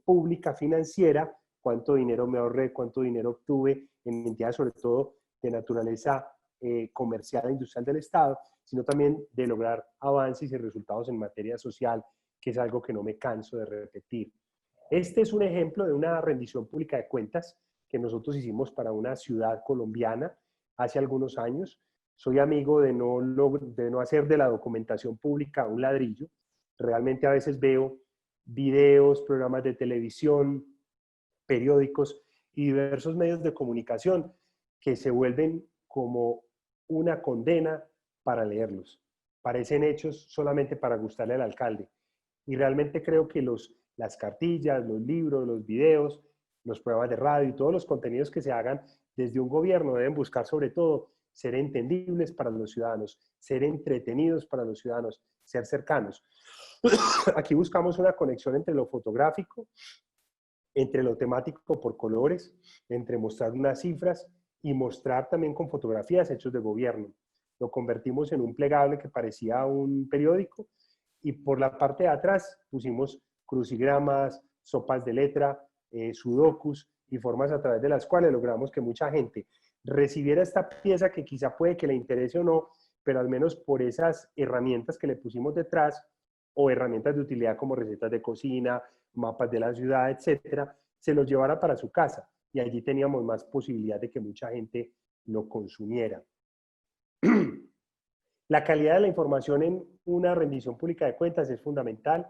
pública financiera, cuánto dinero me ahorré, cuánto dinero obtuve en entidades sobre todo de naturaleza comercial e industrial del Estado, sino también de lograr avances y resultados en materia social, que es algo que no me canso de repetir. Este es un ejemplo de una rendición pública de cuentas que nosotros hicimos para una ciudad colombiana hace algunos años. Soy amigo de no hacer de la documentación pública un ladrillo. Realmente a veces veo videos, programas de televisión, periódicos y diversos medios de comunicación que se vuelven como una condena para leerlos. Parecen hechos solamente para gustarle al alcalde. Y realmente creo que las cartillas, los libros, los videos, los programas de radio y todos los contenidos que se hagan desde un gobierno deben buscar sobre todo ser entendibles para los ciudadanos, ser entretenidos para los ciudadanos, ser cercanos. Aquí buscamos una conexión entre lo fotográfico, entre lo temático por colores, entre mostrar unas cifras y mostrar también con fotografías hechos de gobierno. Lo convertimos en un plegable que parecía un periódico, y por la parte de atrás pusimos crucigramas, sopas de letra, sudokus y formas a través de las cuales logramos que mucha gente recibiera esta pieza que quizá puede que le interese o no, pero al menos por esas herramientas que le pusimos detrás, o herramientas de utilidad como recetas de cocina, mapas de la ciudad, etcétera, se los llevara para su casa, y allí teníamos más posibilidad de que mucha gente lo consumiera. La calidad de la información en una rendición pública de cuentas es fundamental,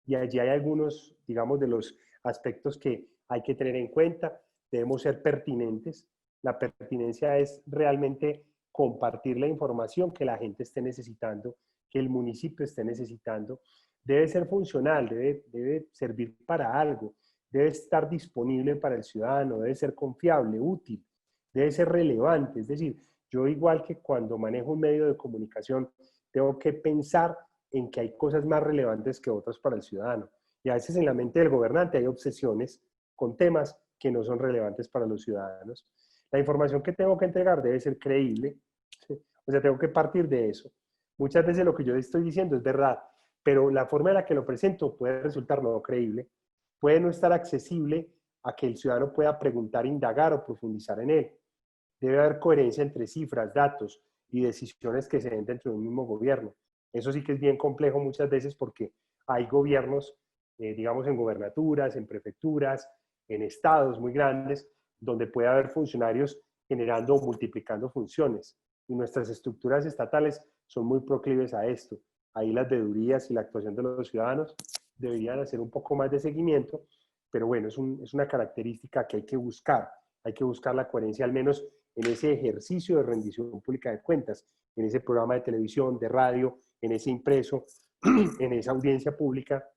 y allí hay algunos, digamos, de los aspectos que hay que tener en cuenta. Debemos ser pertinentes. La pertinencia es realmente compartir la información que la gente esté necesitando, que el municipio esté necesitando. Debe ser funcional, debe servir para algo, debe estar disponible para el ciudadano, debe ser confiable, útil, debe ser relevante. Es decir, yo, igual que cuando manejo un medio de comunicación, tengo que pensar en que hay cosas más relevantes que otras para el ciudadano. Y a veces en la mente del gobernante hay obsesiones con temas que no son relevantes para los ciudadanos. La información que tengo que entregar debe ser creíble, ¿sí? O sea, tengo que partir de eso. Muchas veces lo que yo estoy diciendo es verdad, pero la forma en la que lo presento puede resultar no creíble, puede no estar accesible a que el ciudadano pueda preguntar, indagar o profundizar en él. Debe haber coherencia entre cifras, datos y decisiones que se den dentro de un mismo gobierno. Eso sí que es bien complejo muchas veces, porque hay gobiernos, digamos, en gobernaturas, en prefecturas, en estados muy grandes, donde puede haber funcionarios generando o multiplicando funciones. Y nuestras estructuras estatales son muy proclives a esto. Ahí las veedurías y la actuación de los ciudadanos deberían hacer un poco más de seguimiento, pero bueno, es una característica que hay que buscar. Hay que buscar la coherencia, al menos en ese ejercicio de rendición pública de cuentas, en ese programa de televisión, de radio, en ese impreso, en esa audiencia pública.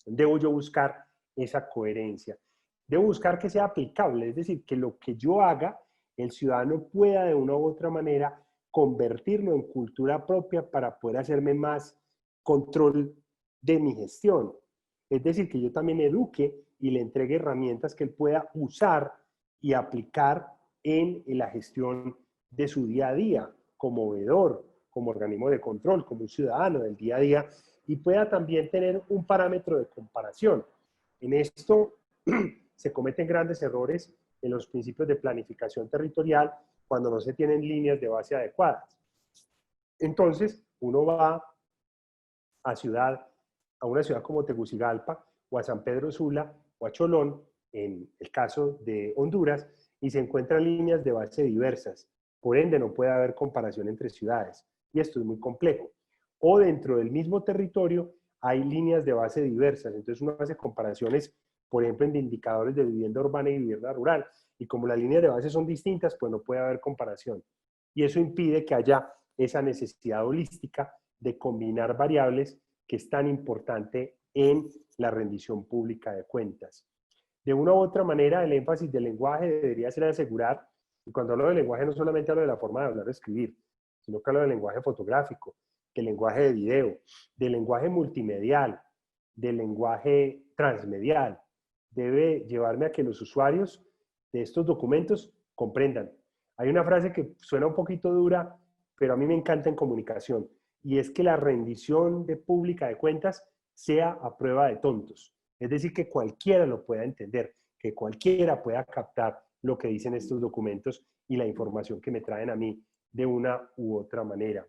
Debo yo buscar esa coherencia. Debo buscar que sea aplicable, es decir, que lo que yo haga, el ciudadano pueda de una u otra manera convertirlo en cultura propia para poder hacerme más control de mi gestión. Es decir, que yo también eduque y le entregue herramientas que él pueda usar y aplicar en la gestión de su día a día, como veedor, como organismo de control, como un ciudadano del día a día, y pueda también tener un parámetro de comparación. En esto se cometen grandes errores en los principios de planificación territorial cuando no se tienen líneas de base adecuadas. Entonces, uno va a una ciudad como Tegucigalpa, o a San Pedro Sula, o a Cholón, en el caso de Honduras, y se encuentran líneas de base diversas. Por ende, no puede haber comparación entre ciudades. Y esto es muy complejo. O dentro del mismo territorio hay líneas de base diversas. Entonces uno hace comparaciones, por ejemplo, en indicadores de vivienda urbana y vivienda rural. Y como las líneas de base son distintas, pues no puede haber comparación. Y eso impide que haya esa necesidad holística de combinar variables que es tan importante en la rendición pública de cuentas. De una u otra manera, el énfasis del lenguaje debería ser asegurar, y cuando hablo de lenguaje no solamente hablo de la forma de hablar o escribir, sino que hablo del lenguaje fotográfico, del lenguaje de video, del lenguaje multimedial, del lenguaje transmedial. Debe llevarme a que los usuarios de estos documentos comprendan. Hay una frase que suena un poquito dura, pero a mí me encanta en comunicación, y es que la rendición de pública de cuentas sea a prueba de tontos. Es decir, que cualquiera lo pueda entender, que cualquiera pueda captar lo que dicen estos documentos y la información que me traen a mí de una u otra manera.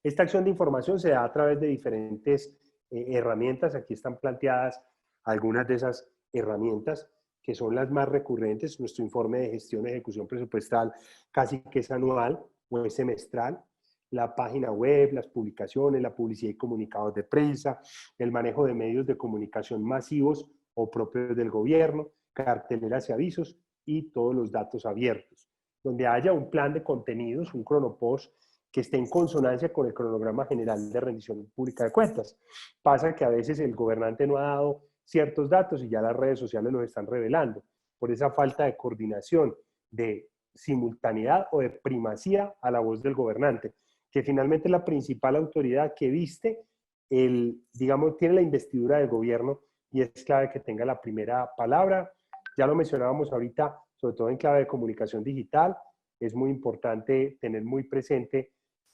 Esta acción de información se da a través de diferentes herramientas. Aquí están planteadas algunas de esas herramientas que son las más recurrentes. Nuestro informe de gestión y ejecución presupuestal casi que es anual o es semestral. La página web, las publicaciones, la publicidad y comunicados de prensa, el manejo de medios de comunicación masivos o propios del gobierno, carteleras y avisos y todos los datos abiertos. Donde haya un plan de contenidos, un cronopost que esté en consonancia con el cronograma general de rendición pública de cuentas. Pasa que a veces el gobernante no ha dado ciertos datos y ya las redes sociales los están revelando por esa falta de coordinación, de simultaneidad o de primacía a la voz del gobernante, que finalmente es la principal autoridad que viste, digamos, tiene la investidura del gobierno y es clave que tenga la primera palabra. Ya lo mencionábamos ahorita, sobre todo en clave de comunicación digital, es muy importante tener muy presente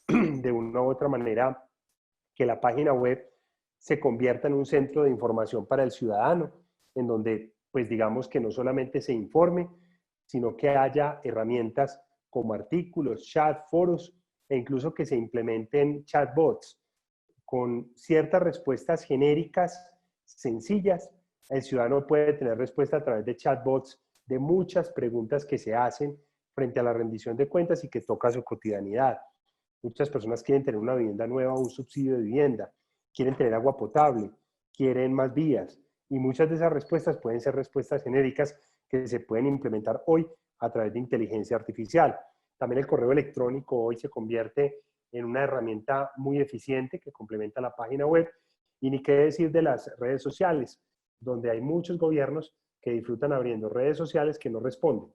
de una u otra manera que la página web se convierta en un centro de información para el ciudadano, en donde, pues digamos que no solamente se informe, sino que haya herramientas como artículos, chat, foros, e incluso que se implementen chatbots con ciertas respuestas genéricas, sencillas. El ciudadano puede tener respuesta a través de chatbots de muchas preguntas que se hacen frente a la rendición de cuentas y que toca su cotidianidad. Muchas personas quieren tener una vivienda nueva o un subsidio de vivienda, quieren tener agua potable, quieren más vías, y muchas de esas respuestas pueden ser respuestas genéricas que se pueden implementar hoy a través de inteligencia artificial. También el correo electrónico hoy se convierte en una herramienta muy eficiente que complementa la página web, y ni qué decir de las redes sociales, donde hay muchos gobiernos que disfrutan abriendo redes sociales que no responden.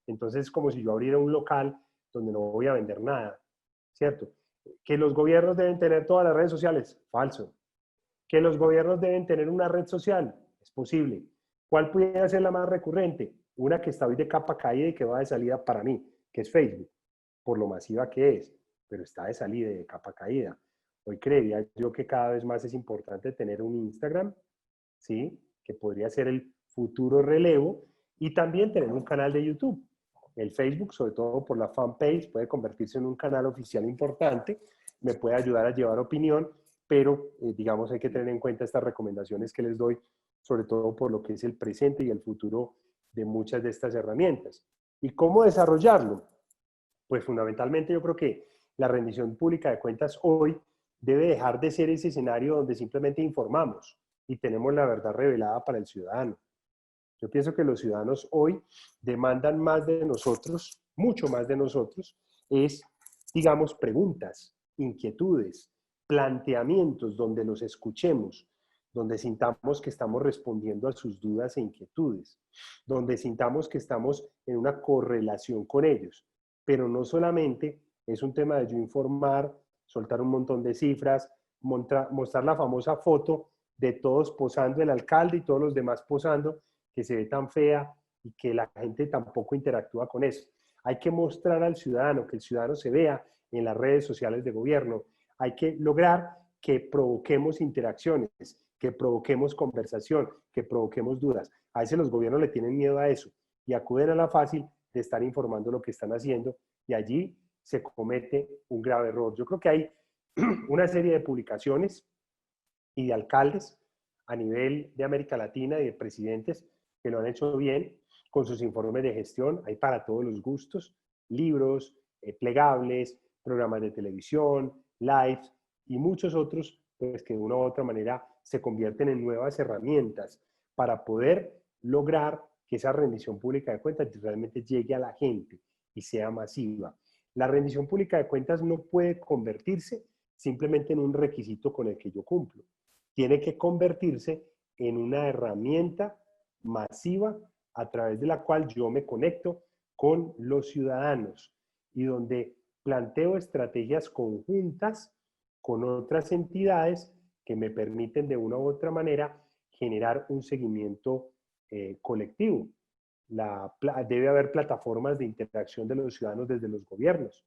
Entonces es como si yo abriera un local donde no voy a vender nada, ¿cierto? Que los gobiernos deben tener todas las redes sociales, falso. Que los gobiernos deben tener una red social, es posible. ¿Cuál puede ser la más recurrente? Una que está hoy de capa caída y que va de salida para mí, que es Facebook, por lo masiva que es, pero está de salida y de capa caída. Hoy creería yo que cada vez más es importante tener un Instagram, ¿sí? Que podría ser el futuro relevo, y también tener un canal de YouTube. El Facebook, sobre todo por la fanpage, puede convertirse en un canal oficial importante, me puede ayudar a llevar opinión, pero digamos hay que tener en cuenta estas recomendaciones que les doy, sobre todo por lo que es el presente y el futuro de muchas de estas herramientas. ¿Y cómo desarrollarlo? Pues fundamentalmente yo creo que la rendición pública de cuentas hoy debe dejar de ser ese escenario donde simplemente informamos y tenemos la verdad revelada para el ciudadano. Yo pienso que los ciudadanos hoy demandan más de nosotros, mucho más de nosotros, es, digamos, preguntas, inquietudes, planteamientos donde los escuchemos, donde sintamos que estamos respondiendo a sus dudas e inquietudes, donde sintamos que estamos en una correlación con ellos. Pero no solamente es un tema de yo informar, soltar un montón de cifras, mostrar la famosa foto de todos posando, el alcalde y todos los demás posando, que se ve tan fea y que la gente tampoco interactúa con eso. Hay que mostrar al ciudadano, que el ciudadano se vea en las redes sociales de gobierno. Hay que lograr que provoquemos interacciones, que provoquemos conversación, que provoquemos dudas. A veces los gobiernos le tienen miedo a eso y acuden a la fácil de estar informando lo que están haciendo y allí se comete un grave error. Yo creo que hay una serie de publicaciones y de alcaldes a nivel de América Latina y de presidentes que lo han hecho bien con sus informes de gestión. Hay para todos los gustos, libros, plegables, programas de televisión, lives y muchos otros pues, que de una u otra manera se convierten en nuevas herramientas para poder lograr que esa rendición pública de cuentas realmente llegue a la gente y sea masiva. La rendición pública de cuentas no puede convertirse simplemente en un requisito con el que yo cumplo. Tiene que convertirse en una herramienta masiva a través de la cual yo me conecto con los ciudadanos y donde planteo estrategias conjuntas con otras entidades que me permiten de una u otra manera generar un seguimiento colectivo. Debe haber plataformas de interacción de los ciudadanos desde los gobiernos.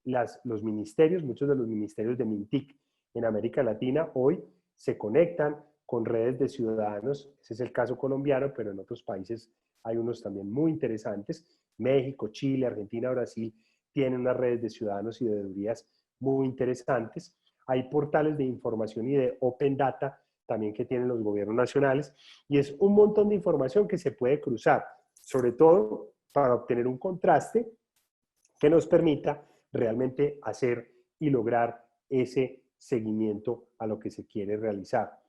Los ministerios, muchos de los ministerios de MINTIC en América Latina hoy se conectan con redes de ciudadanos. Ese es el caso colombiano, pero en otros países hay unos también muy interesantes. México, Chile, Argentina, Brasil tienen unas redes de ciudadanos y de veedurías muy interesantes. Hay portales de información y de open data también que tienen los gobiernos nacionales, y es un montón de información que se puede cruzar, sobre todo para obtener un contraste que nos permita realmente hacer y lograr ese seguimiento a lo que se quiere realizar.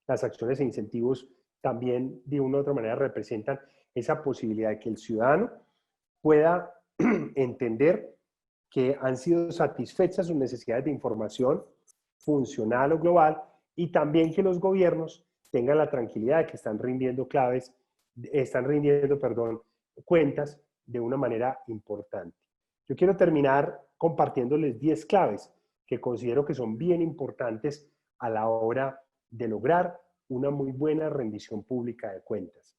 Las acciones e incentivos también de una u otra manera representan esa posibilidad de que el ciudadano pueda entender que han sido satisfechas sus necesidades de información funcional o global, y también que los gobiernos tengan la tranquilidad de que están rindiendo cuentas de una manera importante. Yo quiero terminar compartiéndoles 10 claves que considero que son bien importantes a la hora de lograr una muy buena rendición pública de cuentas.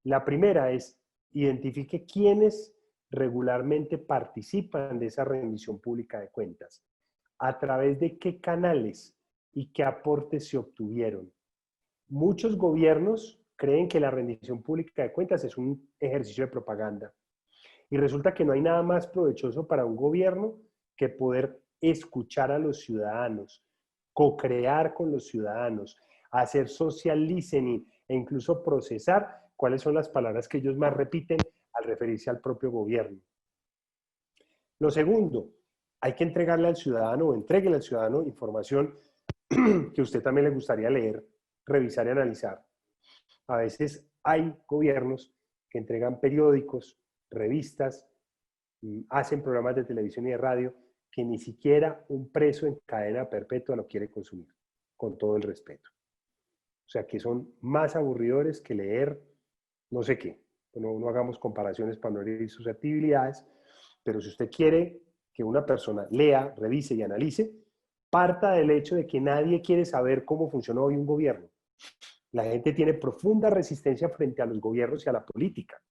La primera es: identifique quiénes regularmente participan de esa rendición pública de cuentas, a través de qué canales y qué aportes se obtuvieron. Muchos gobiernos creen que la rendición pública de cuentas es un ejercicio de propaganda, y resulta que no hay nada más provechoso para un gobierno que poder escuchar a los ciudadanos, co-crear con los ciudadanos, hacer social listening e incluso procesar cuáles son las palabras que ellos más repiten al referirse al propio gobierno. Lo segundo, hay que entregarle al ciudadano o entreguele al ciudadano información que a usted también le gustaría leer, revisar y analizar. A veces hay gobiernos que entregan periódicos, revistas, hacen programas de televisión y de radio que ni siquiera un preso en cadena perpetua lo quiere consumir, con todo el respeto. O sea, que son más aburridores que leer no sé qué. No hagamos comparaciones para no herir susceptibilidades, pero si usted quiere que una persona lea, revise y analice, parta del hecho de que nadie quiere saber cómo funciona hoy un gobierno. La gente tiene profunda resistencia frente a los gobiernos y a la política.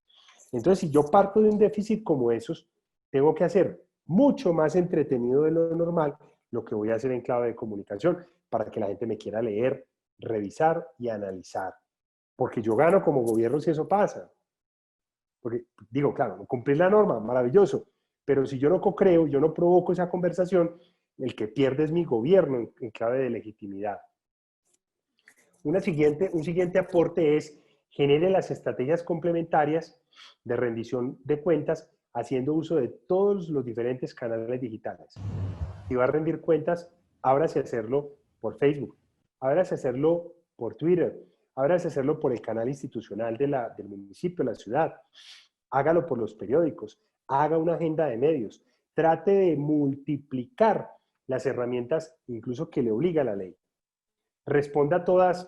Entonces, si yo parto de un déficit como esos, tengo que hacer mucho más entretenido de lo normal lo que voy a hacer en clave de comunicación para que la gente me quiera leer, revisar y analizar. Porque yo gano como gobierno si eso pasa. Porque digo, claro, cumplir la norma, maravilloso, pero si yo no co-creo, yo no provoco esa conversación, el que pierde es mi gobierno en clave de legitimidad. Un siguiente aporte es: genere las estrategias complementarias de rendición de cuentas haciendo uso de todos los diferentes canales digitales. Si va a rendir cuentas, ábrase a hacerlo por Facebook, ábrase a hacerlo por Twitter, ábrase a hacerlo por el canal institucional del municipio, de la ciudad, hágalo por los periódicos, haga una agenda de medios, trate de multiplicar las herramientas incluso que le obliga la ley. Responda a todas,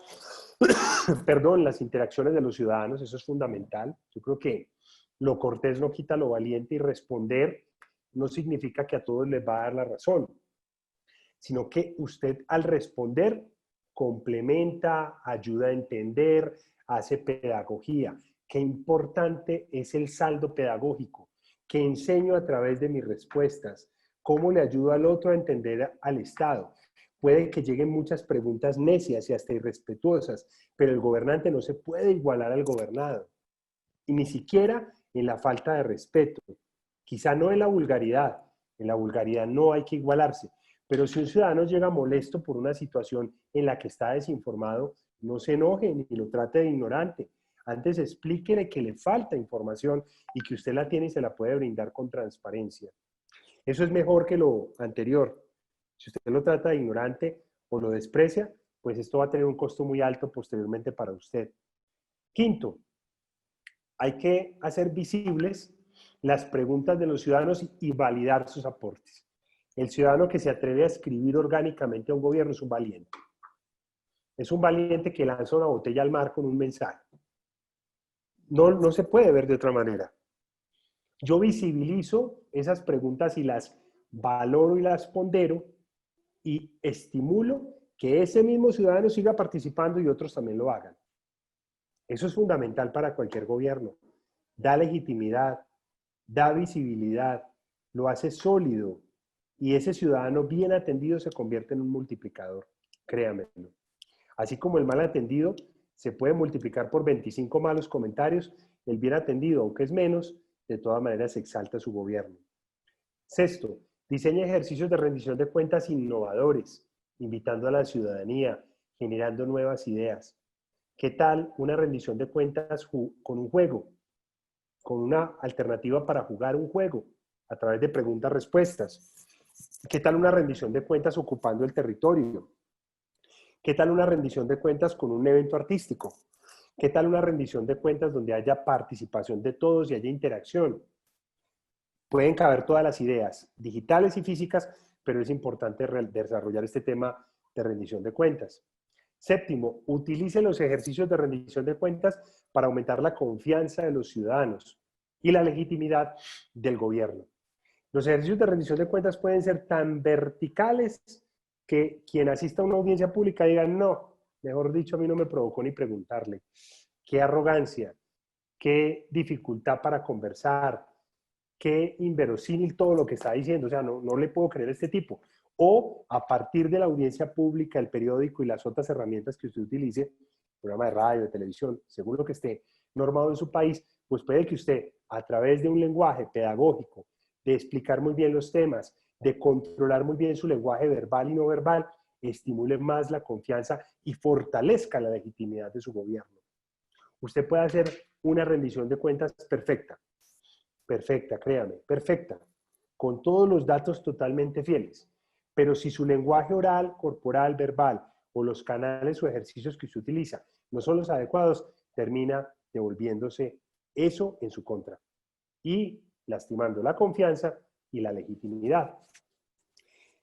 las interacciones de los ciudadanos, eso es fundamental. Yo creo que lo cortés no quita lo valiente, y responder no significa que a todos les va a dar la razón, sino que usted al responder complementa, ayuda a entender, hace pedagogía. Qué importante es el saldo pedagógico, que enseño a través de mis respuestas, cómo le ayudo al otro a entender al Estado, puede que lleguen muchas preguntas necias y hasta irrespetuosas, pero el gobernante no se puede igualar al gobernado, y ni siquiera en la falta de respeto. Quizá no en la vulgaridad no hay que igualarse, pero si un ciudadano llega molesto por una situación en la que está desinformado, no se enoje ni lo trate de ignorante. Antes explíquele que le falta información y que usted la tiene y se la puede brindar con transparencia. Eso es mejor que lo anterior. Si usted lo trata de ignorante o lo desprecia, pues esto va a tener un costo muy alto posteriormente para usted. Quinto, hay que hacer visibles las preguntas de los ciudadanos y validar sus aportes. El ciudadano que se atreve a escribir orgánicamente a un gobierno es un valiente. Es un valiente que lanza una botella al mar con un mensaje. No se puede ver de otra manera. Yo visibilizo esas preguntas y las valoro y las pondero y estimulo que ese mismo ciudadano siga participando y otros también lo hagan. Eso es fundamental para cualquier gobierno. Da legitimidad, da visibilidad, lo hace sólido y ese ciudadano bien atendido se convierte en un multiplicador, créanmelo. Así como el mal atendido se puede multiplicar por 25 malos comentarios, el bien atendido, aunque es menos, de todas maneras exalta su gobierno. Sexto, diseña ejercicios de rendición de cuentas innovadores, invitando a la ciudadanía, generando nuevas ideas. ¿Qué tal una rendición de cuentas con un juego? Con una alternativa para jugar un juego a través de preguntas-respuestas. ¿Qué tal una rendición de cuentas ocupando el territorio? ¿Qué tal una rendición de cuentas con un evento artístico? ¿Qué tal una rendición de cuentas donde haya participación de todos y haya interacción? Pueden caber todas las ideas, digitales y físicas, pero es importante desarrollar este tema de rendición de cuentas. Séptimo, utilice los ejercicios de rendición de cuentas para aumentar la confianza de los ciudadanos y la legitimidad del gobierno. Los ejercicios de rendición de cuentas pueden ser tan verticales que quien asista a una audiencia pública diga, no, mejor dicho, a mí no me provocó ni preguntarle. Qué arrogancia, qué dificultad para conversar, qué inverosímil todo lo que está diciendo, o sea, no le puedo creer a este tipo. O a partir de la audiencia pública, el periódico y las otras herramientas que usted utilice, programa de radio, de televisión, según lo que esté normado en su país, pues puede que usted, a través de un lenguaje pedagógico, de explicar muy bien los temas, de controlar muy bien su lenguaje verbal y no verbal, estimule más la confianza y fortalezca la legitimidad de su gobierno. Usted puede hacer una rendición de cuentas perfecta, perfecta, créame, perfecta, con todos los datos totalmente fieles. Pero si su lenguaje oral, corporal, verbal o los canales o ejercicios que usted utiliza no son los adecuados, termina devolviéndose eso en su contra y lastimando la confianza y la legitimidad.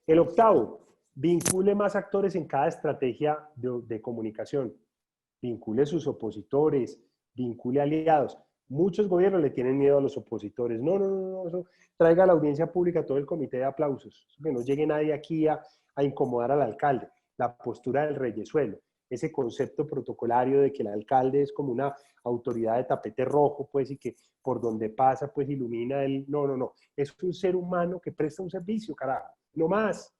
El octavo, vincule más actores en cada estrategia de comunicación. Vincule sus opositores, vincule aliados. Muchos gobiernos le tienen miedo a los opositores. No, eso, traiga a la audiencia pública todo el comité de aplausos. Que no llegue nadie aquí a incomodar al alcalde. La postura del reyesuelo. Ese concepto protocolario de que el alcalde es como una autoridad de tapete rojo, pues, y que por donde pasa, pues, ilumina el... No. Es un ser humano que presta un servicio, carajo. No más.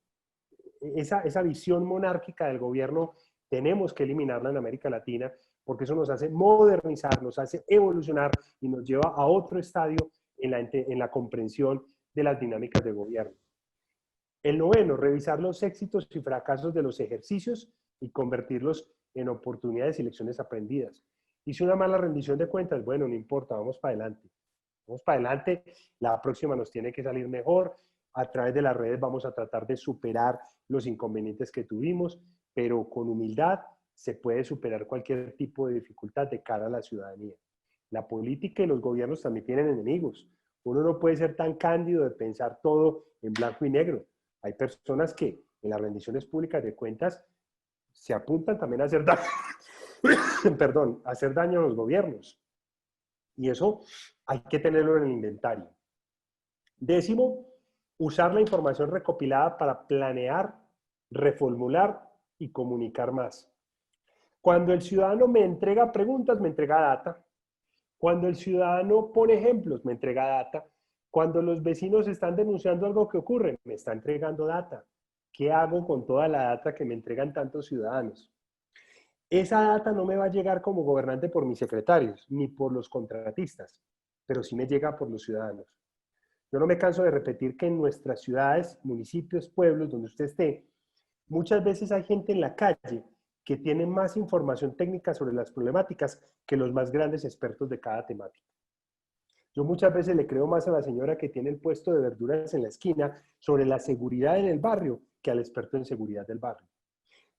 Esa visión monárquica del gobierno tenemos que eliminarla en América Latina porque eso nos hace modernizar, nos hace evolucionar y nos lleva a otro estadio en la comprensión de las dinámicas de gobierno. El noveno, revisar los éxitos y fracasos de los ejercicios y convertirlos en oportunidades y lecciones aprendidas. Hice una mala rendición de cuentas, bueno, no importa, vamos para adelante. Vamos para adelante, la próxima nos tiene que salir mejor. A través de las redes vamos a tratar de superar los inconvenientes que tuvimos, pero con humildad se puede superar cualquier tipo de dificultad de cara a la ciudadanía. La política y los gobiernos también tienen enemigos. Uno no puede ser tan cándido de pensar todo en blanco y negro. Hay personas que en las rendiciones públicas de cuentas se apuntan también a hacer daño, perdón, a hacer daño a los gobiernos. Y eso hay que tenerlo en el inventario. Décimo, usar la información recopilada para planear, reformular y comunicar más. Cuando el ciudadano me entrega preguntas, me entrega data. Cuando el ciudadano pone ejemplos, me entrega data. Cuando los vecinos están denunciando algo que ocurre, me está entregando data. ¿Qué hago con toda la data que me entregan tantos ciudadanos? Esa data no me va a llegar como gobernante por mis secretarios, ni por los contratistas, pero sí me llega por los ciudadanos. Yo no me canso de repetir que en nuestras ciudades, municipios, pueblos, donde usted esté, muchas veces hay gente en la calle que tiene más información técnica sobre las problemáticas que los más grandes expertos de cada temática. Yo muchas veces le creo más a la señora que tiene el puesto de verduras en la esquina sobre la seguridad en el barrio que al experto en seguridad del barrio.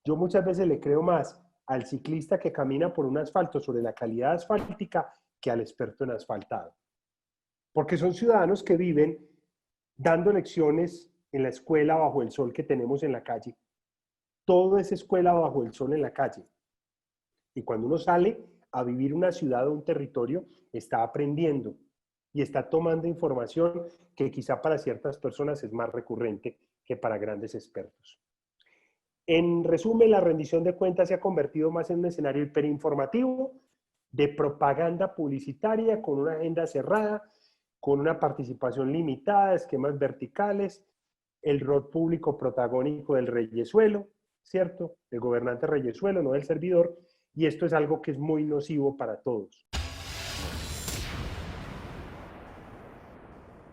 Yo muchas veces le creo más al ciclista que camina por un asfalto sobre la calidad asfáltica que al experto en asfaltado. Porque son ciudadanos que viven dando lecciones en la escuela bajo el sol que tenemos en la calle. Todo es escuela bajo el sol en la calle. Y cuando uno sale a vivir una ciudad o un territorio, está aprendiendo y está tomando información que quizá para ciertas personas es más recurrente que para grandes expertos. En resumen, la rendición de cuentas se ha convertido más en un escenario hiperinformativo de propaganda publicitaria con una agenda cerrada, con una participación limitada, esquemas verticales, el rol público protagónico del reyesuelo, ¿cierto? El gobernante reyesuelo, no del servidor, y esto es algo que es muy nocivo para todos.